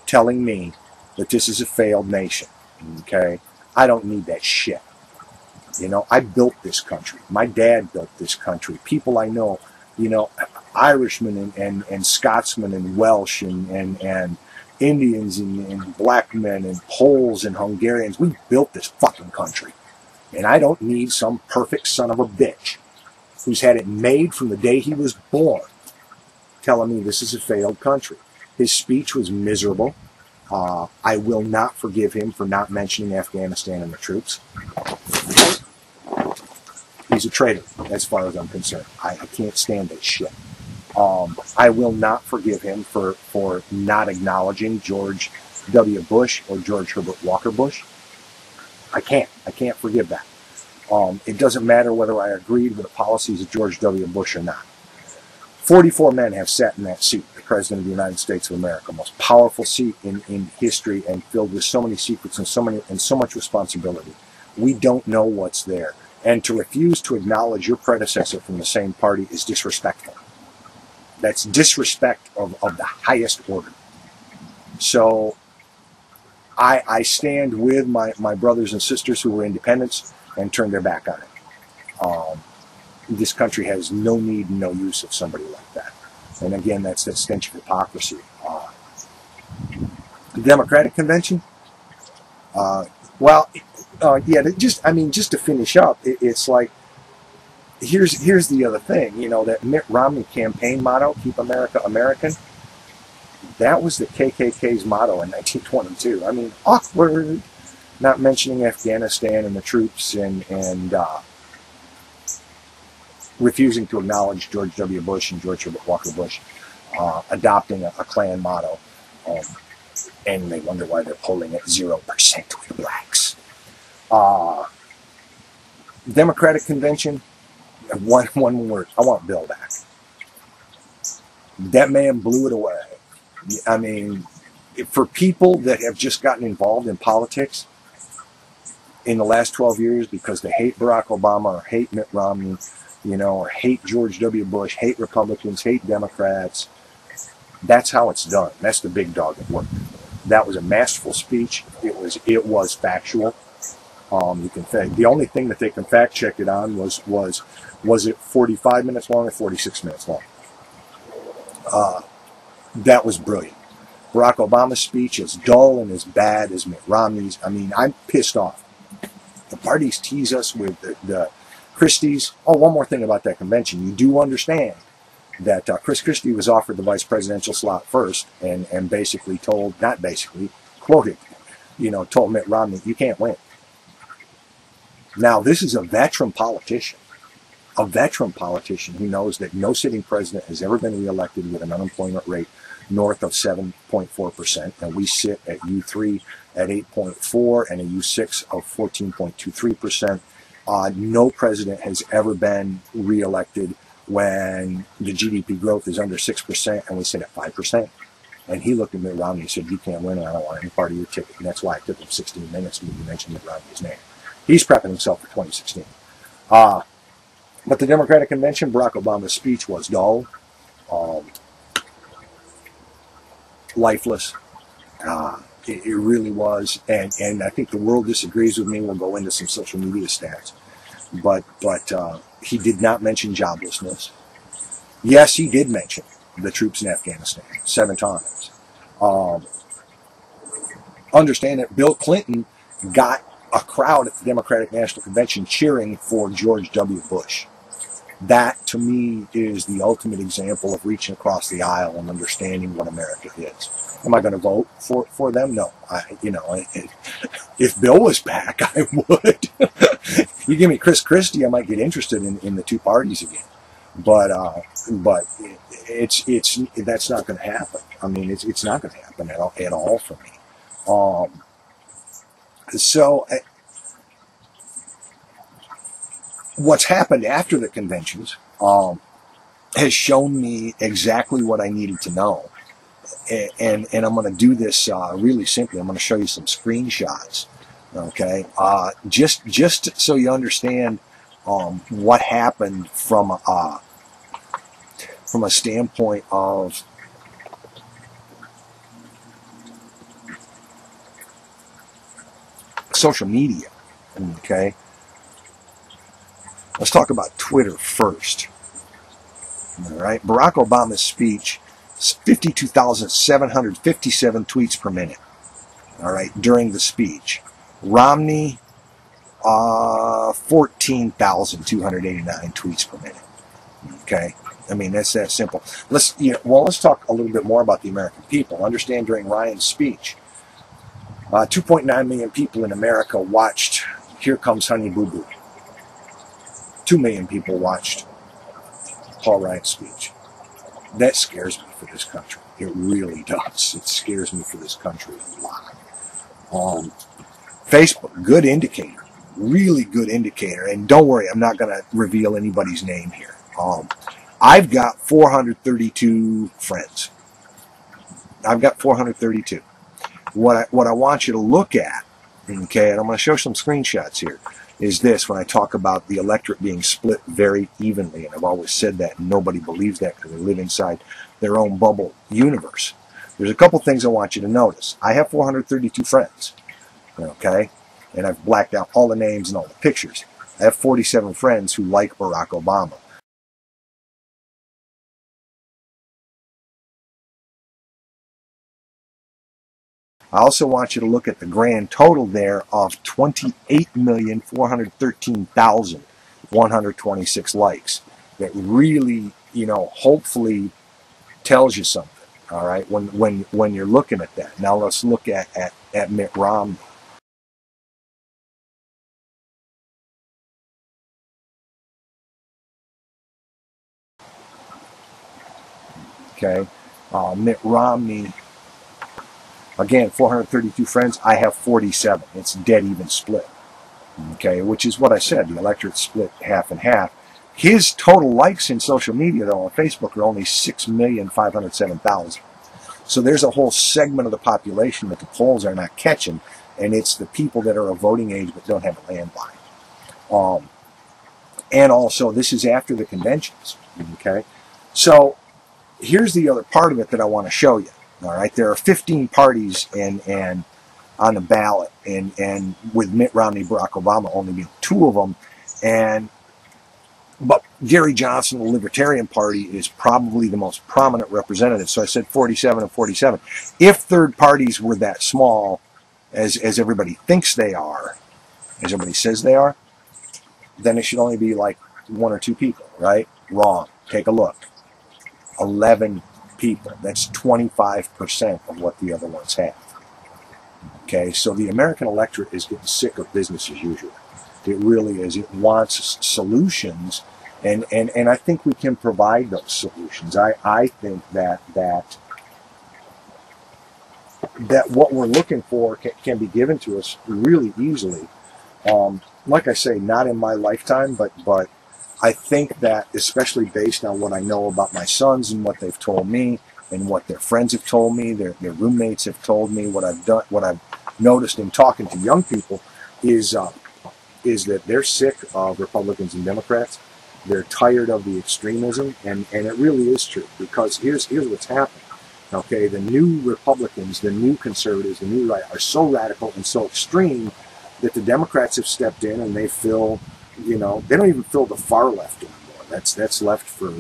[SPEAKER 4] telling me that this is a failed nation. Okay? I don't need that shit. I built this country. My dad built this country. People I know, Irishmen and Scotsmen and Welsh and Indians and black men and Poles and Hungarians. We built this fucking country. And I don't need some perfect son of a bitch who's had it made from the day he was born telling me this is a failed country. His speech was miserable. I will not forgive him for not mentioning Afghanistan and the troops. He's a traitor, as far as I'm concerned. I can't stand that shit. I will not forgive him for not acknowledging George W. Bush or George Herbert Walker Bush. I can't forgive that. It doesn't matter whether I agreed with the policies of George W. Bush or not. 44 men have sat in that seat, the President of the United States of America, most powerful seat in history, and filled with so many secrets and so much responsibility. We don't know what's there. And to refuse to acknowledge your predecessor from the same party is disrespectful. That's disrespect of the highest order. So I stand with my brothers and sisters who were independents and turned their back on it. This country has no need and no use of somebody like that. And again, that's that stench of hypocrisy. The Democratic Convention, just to finish up, it's like, here's the other thing, that Mitt Romney campaign motto, "Keep America American," that was the KKK's motto in 1922. Awkward, not mentioning Afghanistan and the troops and refusing to acknowledge George W. Bush and George Herbert Walker Bush, adopting a Klan motto, and they wonder why they're polling at 0% with blacks. Democratic Convention, one word, I want Bill back. That man blew it away. For people that have just gotten involved in politics in the last 12 years because they hate Barack Obama or hate Mitt Romney, or hate George W. Bush, hate Republicans, hate Democrats, that's how it's done. That's the big dog at work. That was a masterful speech. It was factual. The only thing that they can fact check it on was it 45 minutes long or 46 minutes long? That was brilliant. Barack Obama's speech is dull and as bad as Mitt Romney's. I'm pissed off. The parties tease us with the Christie's. Oh, one more thing about that convention. You do understand that Chris Christie was offered the vice presidential slot first and basically told Mitt Romney, you can't win. Now, this is a veteran politician who knows that no sitting president has ever been reelected with an unemployment rate north of 7.4%, and we sit at U3 at 8.4 and a U6 of 14.23%. No president has ever been reelected when the GDP growth is under 6% and we sit at 5%. And he looked at Mitt Romney and said, you can't win and I don't want any part of your ticket. And that's why it took him 16 minutes to even mention Mitt Romney's name. He's prepping himself for 2016. But the Democratic Convention, Barack Obama's speech was dull, lifeless. It really was, and I think the world disagrees with me. We'll go into some social media stats, but he did not mention joblessness. Yes, he did mention the troops in Afghanistan 7 times. Understand that Bill Clinton got a crowd at the Democratic National Convention cheering for George W. Bush. That, to me, is the ultimate example of reaching across the aisle and understanding what America is. Am I going to vote for them? No. If Bill was back, I would. You give me Chris Christie, I might get interested in the two parties again. But that's not going to happen. I mean, it's not going to happen at all for me. So what's happened after the conventions has shown me exactly what I needed to know. And I'm going to do this really simply. I'm going to show you some screenshots, okay? Just so you understand what happened from a standpoint of social media, okay? Let's talk about Twitter first. All right, Barack Obama's speech, 52,757 tweets per minute. All right, during the speech. Romney, 14,289 tweets per minute. Okay, I mean, that's that simple. Let's talk a little bit more about the American people. Understand, during Ryan's speech, 2.9 million people in America watched Here Comes Honey Boo Boo. 2 million people watched Paul Ryan's speech. That scares me for this country. It really does. It scares me for this country a lot. Facebook, good indicator. Really good indicator. And don't worry, I'm not going to reveal anybody's name here. I've got 432 friends. I've got 432. What I want you to look at, okay, and I'm going to show some screenshots here, is this: when I talk about the electorate being split very evenly, and I've always said that, and nobody believes that because they live inside their own bubble universe. There's a couple things I want you to notice. I have 432 friends, okay, and I've blacked out all the names and all the pictures. I have 47 friends who like Barack Obama. I also want you to look at the grand total there of 28,413,126 likes. That really, hopefully tells you something. All right, when you're looking at that. Now let's look at Mitt Romney. Okay, Mitt Romney. Again, 432 friends. I have 47. It's dead even split. Okay, which is what I said. The electorate split half and half. His total likes in social media, though, on Facebook are only 6,507,000. So there's a whole segment of the population that the polls are not catching, and it's the people that are of voting age but don't have a landline. And also, this is after the conventions. Okay, so here's the other part of it that I want to show you. All right, there are 15 parties and on the ballot, and with Mitt Romney, Barack Obama only being 2 of them, but Gary Johnson, the Libertarian Party, is probably the most prominent representative. So I said 47 and 47. If third parties were that small, as everybody thinks they are, as everybody says they are, then it should only be like 1 or 2 people, right? Wrong. Take a look. 11 people. That's 25% of what the other ones have. Okay, so the American electorate is getting sick of business as usual. It really is. It wants solutions, and I think we can provide those solutions. I think that what we're looking for can be given to us really easily. Like I say, not in my lifetime, but I think that, especially based on what I know about my sons and what they've told me and what their friends have told me, their roommates have told me, what I've noticed in talking to young people is that they're sick of Republicans and Democrats. They're tired of the extremism, and it really is true, because here's what's happening. Okay, the new Republicans, the new conservatives, the new right are so radical and so extreme that the Democrats have stepped in and they fill, they don't even fill the far left anymore. That's left for,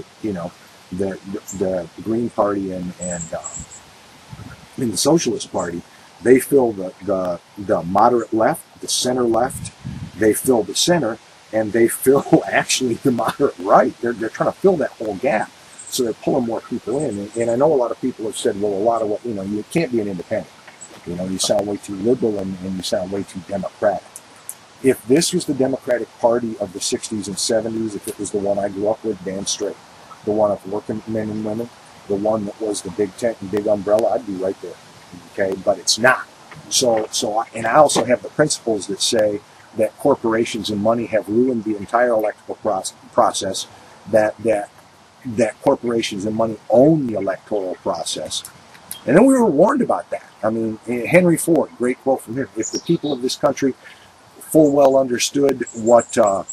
[SPEAKER 4] the Green Party and in the Socialist Party. They fill the moderate left, the center left. They fill the center, and they fill actually the moderate right. They're trying to fill that whole gap. So they're pulling more people in. And I know a lot of people have said, well, a lot of what, you can't be an independent. You sound way too liberal and you sound way too democratic. If this was the Democratic Party of the 60s and 70s, if it was the one I grew up with, damn straight, the one of working men and women, the one that was the big tent and big umbrella, I'd be right there. Okay, but it's not. And I also have the principles that say that corporations and money have ruined the entire electoral process, that corporations and money own the electoral process. And then we were warned about that. I mean, Henry Ford, great quote from him, if the people of this country full well understood what the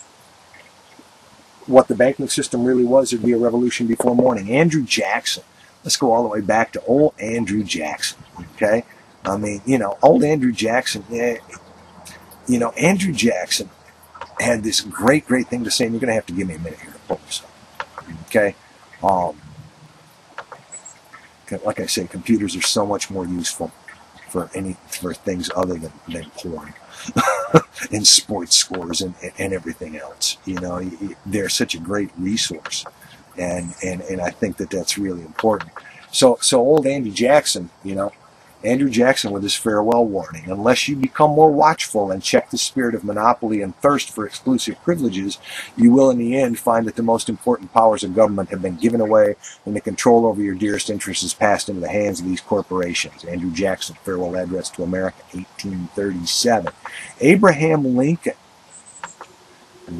[SPEAKER 4] banking system really was, there'd be a revolution before morning. Andrew Jackson. Let's go all the way back to old Andrew Jackson, okay? I mean, old Andrew Jackson, Andrew Jackson had this great thing to say, and you're going to have to give me a minute here to pull this up, okay? Like I say, computers are so much more useful for things other than porn and sports scores and everything else. They're such a great resource. And I think that's really important. So old Andrew Jackson, Andrew Jackson with his farewell warning, unless you become more watchful and check the spirit of monopoly and thirst for exclusive privileges, you will in the end find that the most important powers of government have been given away and the control over your dearest interests is passed into the hands of these corporations. Andrew Jackson, farewell address to America, 1837. Abraham Lincoln,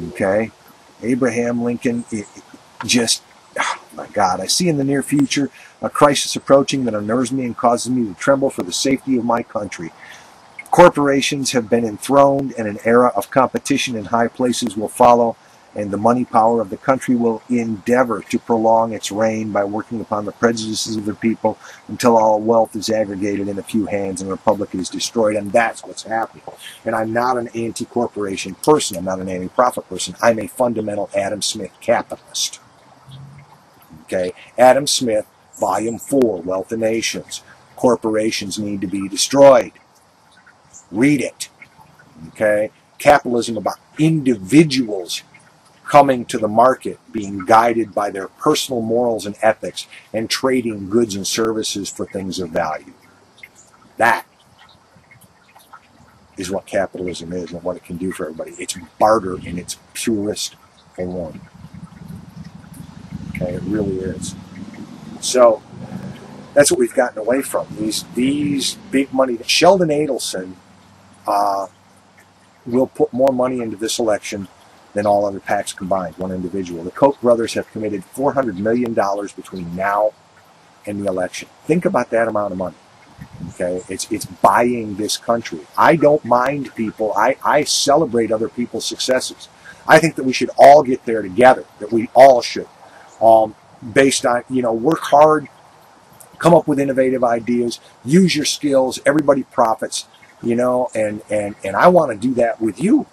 [SPEAKER 4] okay? Abraham Lincoln, oh my God, I see in the near future a crisis approaching that unnerves me and causes me to tremble for the safety of my country. Corporations have been enthroned and an era of competition in high places will follow, and the money power of the country will endeavor to prolong its reign by working upon the prejudices of the people until all wealth is aggregated in a few hands and the republic is destroyed, and that's what's happening. And I'm not an anti-corporation person. I'm not an anti-profit person. I'm a fundamental Adam Smith capitalist. Okay, Adam Smith, Volume 4, Wealth of Nations. Corporations need to be destroyed. Read it. Okay, capitalism about individuals coming to the market, being guided by their personal morals and ethics, and trading goods and services for things of value. That is what capitalism is and what it can do for everybody. It's barter in its purest form. Okay, it really is. So that's what we've gotten away from. These big money. Sheldon Adelson will put more money into this election than all other PACs combined, one individual. The Koch brothers have committed $400 million between now and the election. Think about that amount of money. Okay, it's buying this country. I don't mind people. I celebrate other people's successes. I think that we should all get there together. That we all should. Based on, work hard, come up with innovative ideas, use your skills, everybody profits, and I want to do that with you,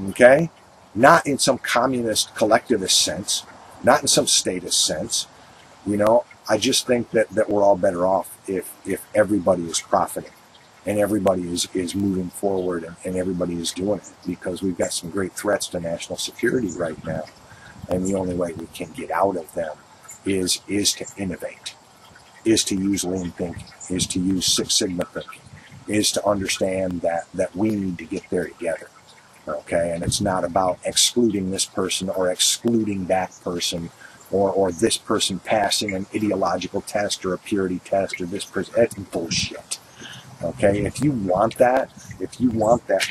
[SPEAKER 4] okay? Not in some communist collectivist sense, not in some statist sense, I just think that we're all better off if everybody is profiting and everybody is moving forward and everybody is doing it, because we've got some great threats to national security right now. And the only way we can get out of them is to innovate, is to use lean thinking, is to use Six Sigma thinking, is to understand that we need to get there together. Okay, and it's not about excluding this person or excluding that person or this person passing an ideological test or a purity test or this person. That's bullshit. Okay, if you want that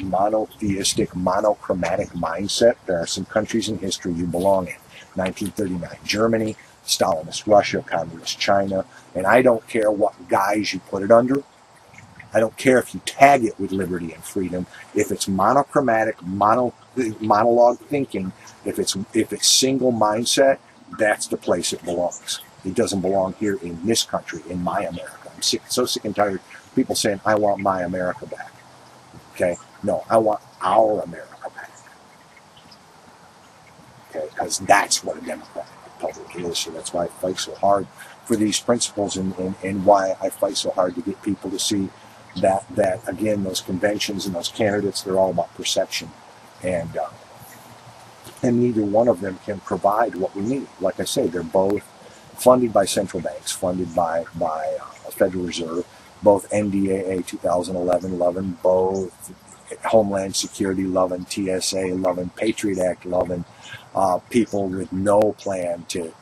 [SPEAKER 4] monotheistic, monochromatic mindset, there are some countries in history you belong in. 1939, Germany, Stalinist Russia, Communist China, and I don't care what guise you put it under. I don't care if you tag it with liberty and freedom. If it's monochromatic, monologue thinking, if it's single mindset, that's the place it belongs. It doesn't belong here in this country, in my America. I'm so sick and tired of people saying, I want my America back. Okay? No, I want our America back. Okay? Because that's what a democratic republic is. So that's why I fight so hard for these principles, and why I fight so hard to get people to see that again, those conventions and those candidates, they're all about perception. And neither one of them can provide what we need. Like I say, they're both funded by central banks, funded by a Federal Reserve, both NDAA 2011 loving, both Homeland Security loving, TSA loving, Patriot Act loving, people with no plan to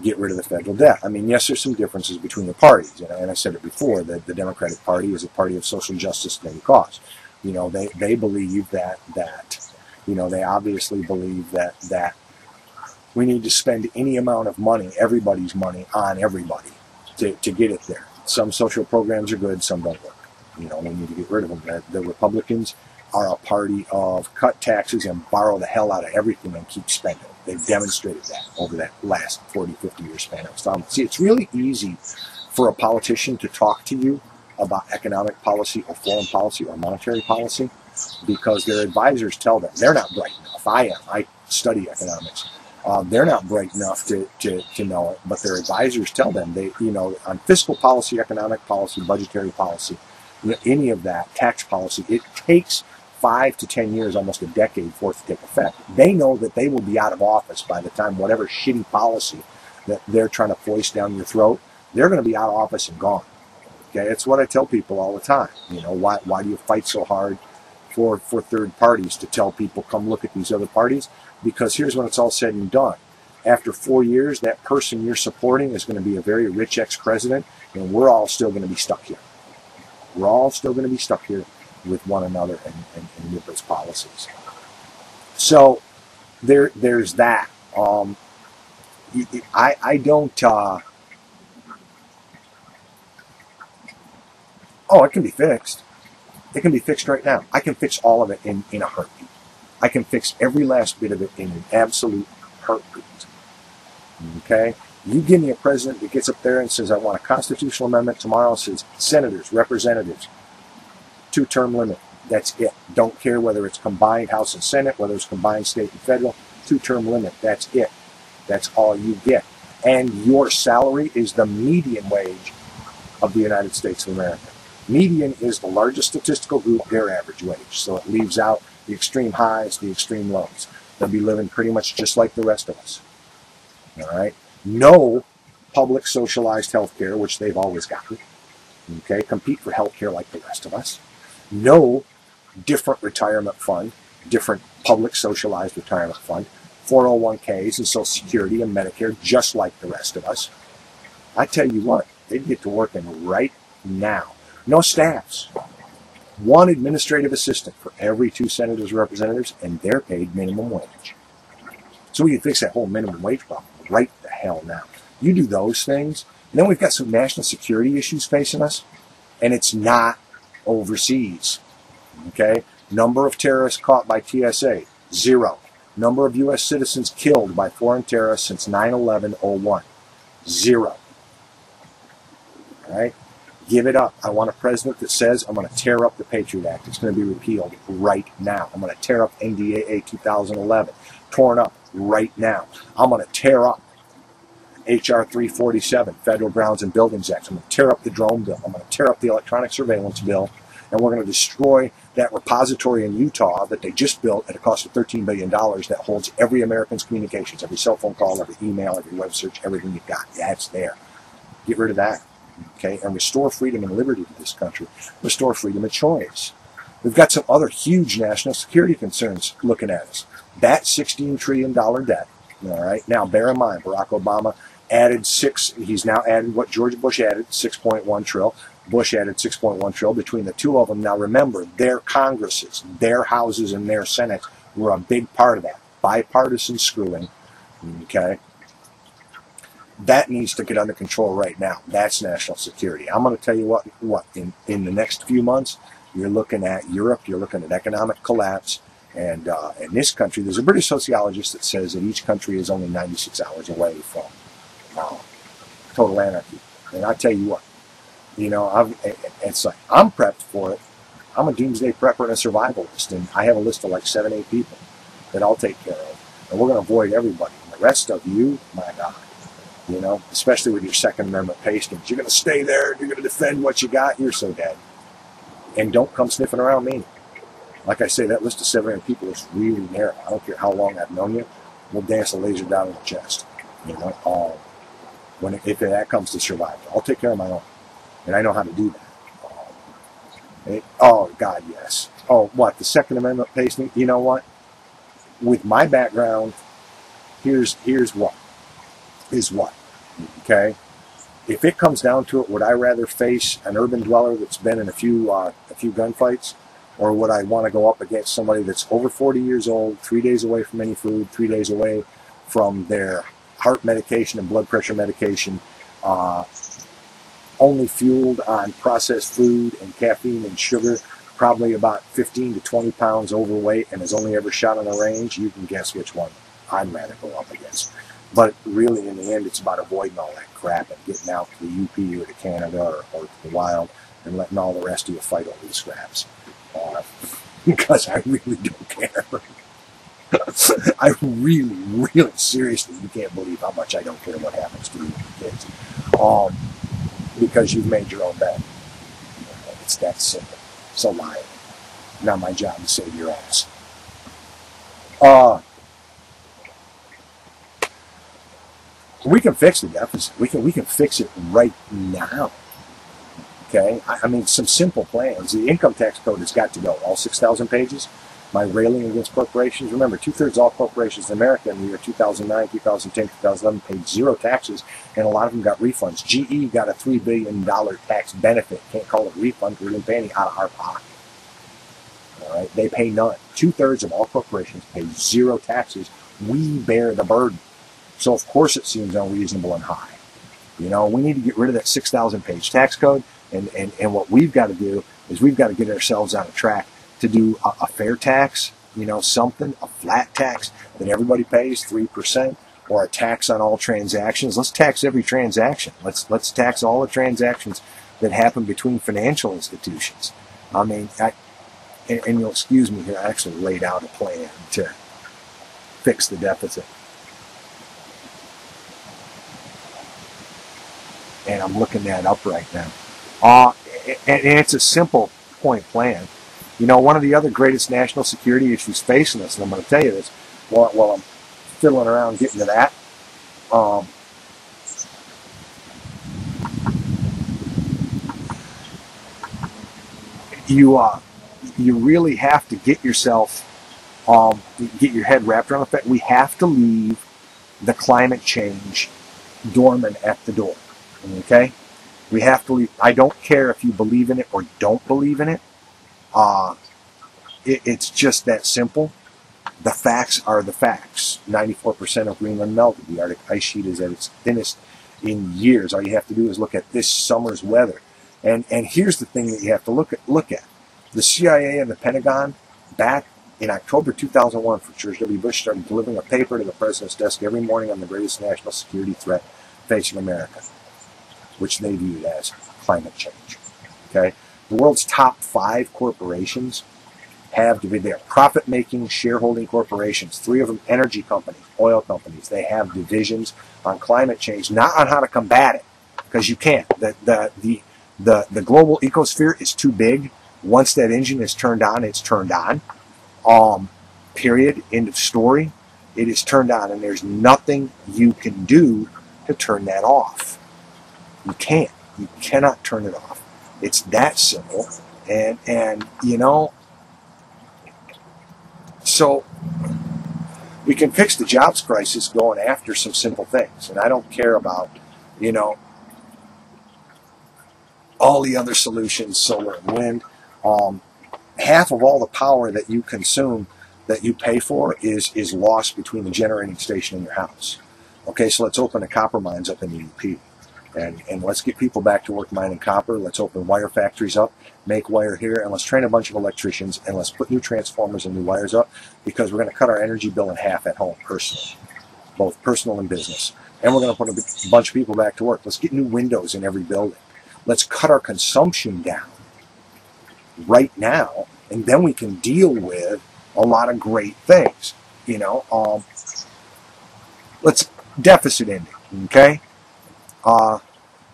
[SPEAKER 4] get rid of the federal debt. I mean, yes, there's some differences between the parties, and I said it before, that the Democratic Party is a party of social justice at any cost. You know, they believe that you know, they obviously believe that we need to spend any amount of money, everybody's money, on everybody to get it there. Some social programs are good, some don't work. You know, we need to get rid of them. The Republicans are a party of cut taxes and borrow the hell out of everything and keep spending. They've demonstrated that over that last 40, 50 year span. See, it's really easy for a politician to talk to you about economic policy or foreign policy or monetary policy, because their advisors tell them they're not bright enough. I am. I study economics. They're not bright enough to know it, but their advisors tell them, on fiscal policy, economic policy, budgetary policy, any of that, tax policy, it takes 5 to 10 years, almost a decade for it to take effect. They know that they will be out of office by the time whatever shitty policy that they're trying to foist down your throat, they're going to be out of office and gone. Okay, it's what I tell people all the time. You know, why do you fight so hard for third parties to tell people, come look at these other parties? Because here's when it's all said and done. After 4 years, that person you're supporting is going to be a very rich ex-president, and we're all still going to be stuck here. We're all still going to be stuck here with one another and with those policies. So there's that. I don't. Oh, it can be fixed. It can be fixed right now. I can fix all of it in a heartbeat. I can fix every last bit of it in an absolute heartbeat. Okay? You give me a president that gets up there and says, I want a constitutional amendment. Tomorrow says senators, representatives, 2-term limit. That's it. Don't care whether it's combined House and Senate, whether it's combined state and federal. 2-term limit. That's it. That's all you get. And your salary is the median wage of the United States of America. Median is the largest statistical group, their average wage. So it leaves out the extreme highs, the extreme lows. They'll be living pretty much just like the rest of us. All right? No public socialized health care, which they've always gotten. Okay? Compete for health care like the rest of us. No different retirement fund, different public socialized retirement fund. 401ks and Social Security and Medicare, just like the rest of us. I tell you what, they'd get to working right now. No staffs. One administrative assistant for every 2 senators or representatives, and they're paid minimum wage. So we can fix that whole minimum wage problem right the hell now. You do those things, and then we've got some national security issues facing us, and it's not overseas. Okay? Number of terrorists caught by TSA, 0. Number of U.S. citizens killed by foreign terrorists since 9/11/01, 0. All right? Give it up. I want a president that says, I'm going to tear up the Patriot Act. It's going to be repealed right now. I'm going to tear up NDAA 2011. Torn up right now. I'm going to tear up H.R. 347, Federal Grounds and Buildings Act. I'm going to tear up the drone bill. I'm going to tear up the electronic surveillance bill. And we're going to destroy that repository in Utah that they just built at a cost of $13 billion that holds every American's communications, every cell phone call, every email, every web search, everything you've got. Yeah, it's there. Get rid of that. Okay, and restore freedom and liberty to this country. Restore freedom of choice. We've got some other huge national security concerns looking at us. That $16 trillion debt. All right. Now, bear in mind, Barack Obama added he's now added what George Bush added, 6.1 trillion. Bush added 6.1 trillion between the two of them. Now, remember, their Congresses, their houses, and their Senates were a big part of that. Bipartisan screwing. Okay. That needs to get under control right now. That's national security. I'm going to tell you what in the next few months, you're looking at Europe, you're looking at economic collapse, and in this country, there's a British sociologist that says that each country is only 96 hours away from total anarchy. And I tell you what, you know, it's like I'm prepped for it. I'm a doomsday prepper and a survivalist, and I have a list of like 7, 8 people that I'll take care of, and we're going to avoid everybody. And the rest of you, my God, you know, especially with your Second Amendment pastings, you're going to stay there. You're going to defend what you got. You're so dead, and don't come sniffing around me. Like I say, that list of 7 8 people is really narrow. I don't care how long I've known you. We'll dance a laser down in the chest. You know, if that comes to survival, I'll take care of my own, and I know how to do that. Oh, God, yes. Oh, what? The Second Amendment pasting? You know what? With my background, here's what. Okay? If it comes down to it, would I rather face an urban dweller that's been in a few gunfights, or would I want to go up against somebody that's over 40 years old, 3 days away from any food, 3 days away from their heart medication and blood pressure medication, only fueled on processed food and caffeine and sugar, probably about 15 to 20 pounds overweight, and has only ever shot on the range? You can guess which one I'd rather go up against. But really, in the end, it's about avoiding all that crap and getting out to the UP or to Canada or to the wild and letting all the rest of you fight over the scraps. Because I really don't care. I really, really, seriously, you can't believe how much I don't care what happens to you and your kids. Because you've made your own bed. It's that simple. So lie. Not my job to save your ass. We can fix the deficit. We can fix it right now. Okay? I mean, some simple plans. The income tax code has got to go. All 6,000 pages. My railing against corporations. Remember, 2/3 of all corporations in America in the year 2009, 2010, 2011 paid 0 taxes, and a lot of them got refunds. GE got a $3 billion tax benefit. Can't call it a refund because we didn't pay any out of our pocket. All right? They pay none. 2/3 of all corporations pay 0 taxes. We bear the burden. So, of course, it seems unreasonable and high. You know, we need to get rid of that 6,000 page tax code, and what we've got to do is we've got to get ourselves on a track to do a fair tax, you know, something, a flat tax that everybody pays 3%, or a tax on all transactions. Let's tax every transaction. Let's tax all the transactions that happen between financial institutions. I mean, and you'll excuse me here, I actually laid out a plan to fix the deficit. And I'm looking that up right now. And it's a simple point plan. You know, one of the other greatest national security issues facing us, and I'm going to tell you this while I'm fiddling around getting to that, you really have to get yourself, get your head wrapped around the fact we have to leave the climate change dormant at the door. Okay? We have to leave. I don't care if you believe in it or don't believe in it. It's just that simple. The facts are the facts. 94% of Greenland melted. The Arctic ice sheet is at its thinnest in years. All you have to do is look at this summer's weather. And here's the thing that you have to look at. The CIA and the Pentagon, back in October 2001, for George W. Bush, started delivering a paper to the president's desk every morning on the greatest national security threat facing America, which they viewed as climate change. Okay? The world's top 5 corporations they're profit-making, shareholding corporations. 3 of them energy companies, oil companies. They have divisions on climate change, not on how to combat it, because you can't. The global ecosphere is too big. Once that engine is turned on, it's turned on. Period. End of story. It is turned on, and there's nothing you can do to turn that off. You can't. You cannot turn it off. It's that simple. And you know, so we can fix the jobs crisis going after some simple things. And I don't care about, you know, all the other solutions, solar and wind. Half of all the power that you consume, that you pay for, is lost between the generating station and your house. Okay, so let's open the copper mines up in the UP. And let's get people back to work mining copper. Let's open wire factories up, make wire here, and let's train a bunch of electricians, and let's put new transformers and new wires up, because we're going to cut our energy bill in half at home personally, both personal and business. And we're going to put a bunch of people back to work. Let's get new windows in every building. Let's cut our consumption down right now, and then we can deal with a lot of great things. You know, let's deficit ending, okay?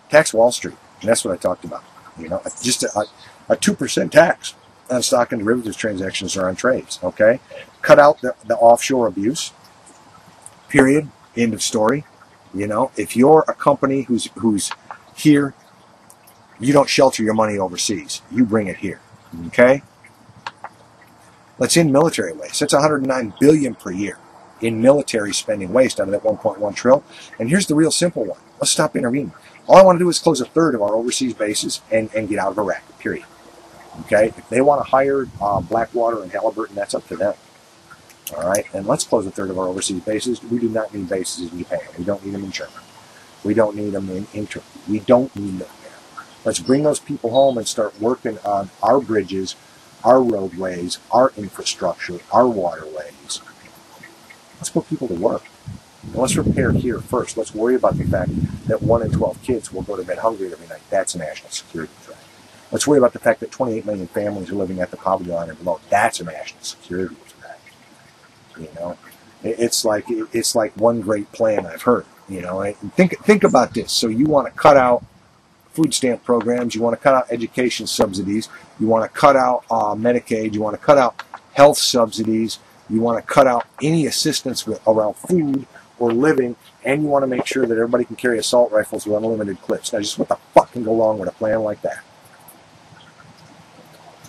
[SPEAKER 4] Tax Wall Street, and that's what I talked about. You know, just a 2% tax on stock and derivatives transactions or on trades, okay? Cut out the offshore abuse, period, end of story. You know, if you're a company who's here, you don't shelter your money overseas. You bring it here, okay? Let's end military waste. That's $109 billion per year in military spending waste out of that $1.1 trillion. And here's the real simple one. Let's stop intervening. All I want to do is close a third of our overseas bases and get out of Iraq, period. Okay? If they want to hire Blackwater and Halliburton, that's up to them. All right? And let's close a third of our overseas bases. We do not need bases in Japan. We don't need them in Germany. We don't need them in Turkey. We don't need them there. Let's bring those people home and start working on our bridges, our roadways, our infrastructure, our waterways. Let's put people to work. And let's repair here first. Let's worry about the fact that 1 in 12 kids will go to bed hungry every night. That's a national security threat. Let's worry about the fact that 28 million families are living at the poverty line or below. That's a national security threat. You know, it's like one great plan I've heard. You know, think about this. So you want to cut out food stamp programs, you want to cut out education subsidies, you want to cut out Medicaid, you want to cut out health subsidies, you want to cut out any assistance around food or living, and you want to make sure that everybody can carry assault rifles with unlimited clips. Now, just what the fuck can go wrong with a plan like that?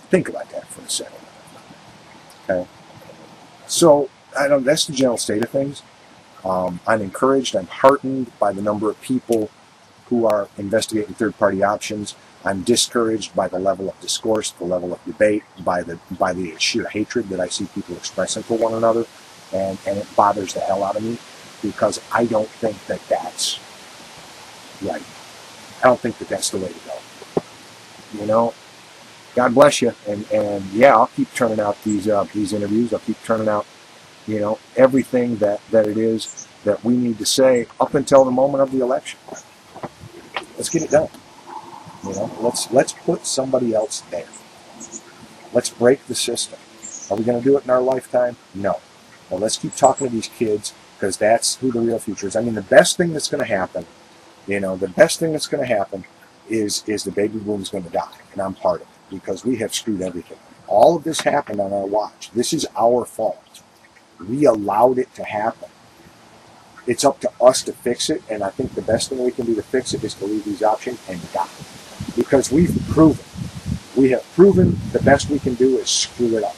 [SPEAKER 4] Think about that for a second. Okay? So, that's the general state of things. I'm encouraged, I'm heartened by the number of people who are investigating third-party options. I'm discouraged by the level of discourse, the level of debate, by the sheer hatred that I see people expressing for one another, and it bothers the hell out of me because I don't think that that's right. I don't think that that's the way to go. You know, God bless you, and yeah, I'll keep turning out these interviews. I'll keep turning out, you know, everything that it is that we need to say up until the moment of the election. Let's get it done. You know, let's put somebody else there. Let's break the system. Are we going to do it in our lifetime? No. Well, let's keep talking to these kids because that's who the real future is. I mean, the best thing that's going to happen, you know, the best thing that's going to happen is the baby boom is going to die, and I'm part of it because we have screwed everything. All of this happened on our watch. This is our fault. We allowed it to happen. It's up to us to fix it, and I think the best thing we can do to fix it is to leave these options and die. Because we have proven the best we can do is screw it up.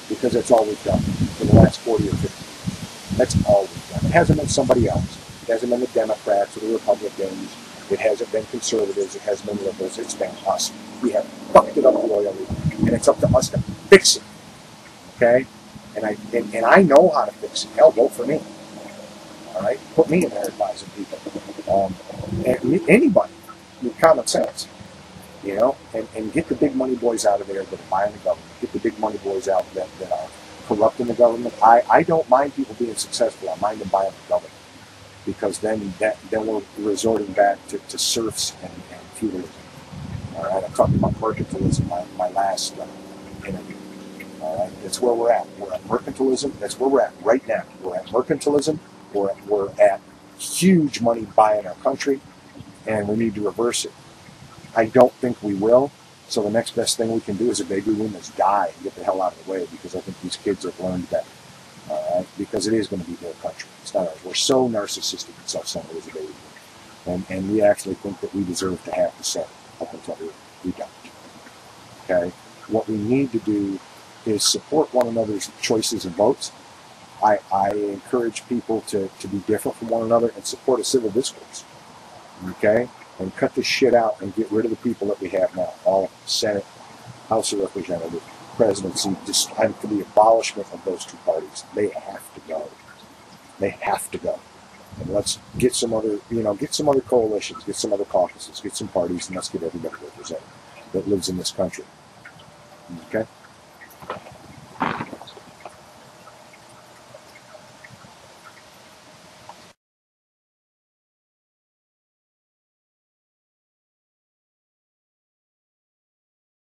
[SPEAKER 4] Because that's all we've done for the last 40 or 50 years. That's all we've done. It hasn't been somebody else. It hasn't been the Democrats or the Republicans. It hasn't been conservatives. It hasn't been liberals. It's been us. We have fucked it up royally, and it's up to us to fix it. Okay? And I know how to fix it. Hell, vote for me. All right, put me in there advising people. And anybody with common sense, you know, and get the big money boys out of there that are buying the government. Get the big money boys out that are corrupting the government. I don't mind people being successful. I mind them buying the government because then we're resorting back to serfs and feudalism. All right, I talked about mercantilism my last interview. All right, that's where we're at. We're at mercantilism. That's where we're at right now. We're at mercantilism. We're at huge money buying our country, and we need to reverse it. I don't think we will, so the next best thing we can do as a baby boom is die and get the hell out of the way because I think these kids have learned better. Because it is going to be their country. It's not ours. We're so narcissistic and self-centered as a baby boom. And we actually think that we deserve to have the say up until we don't. Okay? What we need to do is support one another's choices and votes. I encourage people to be different from one another and support a civil discourse, okay? And cut this shit out and get rid of the people that we have now, all Senate, House of Representatives, presidency. I'm for the abolishment of those two parties. They have to go. They have to go. And let's get some other, get some other coalitions, get some other caucuses, get some parties, and let's get everybody represented that lives in this country. Okay?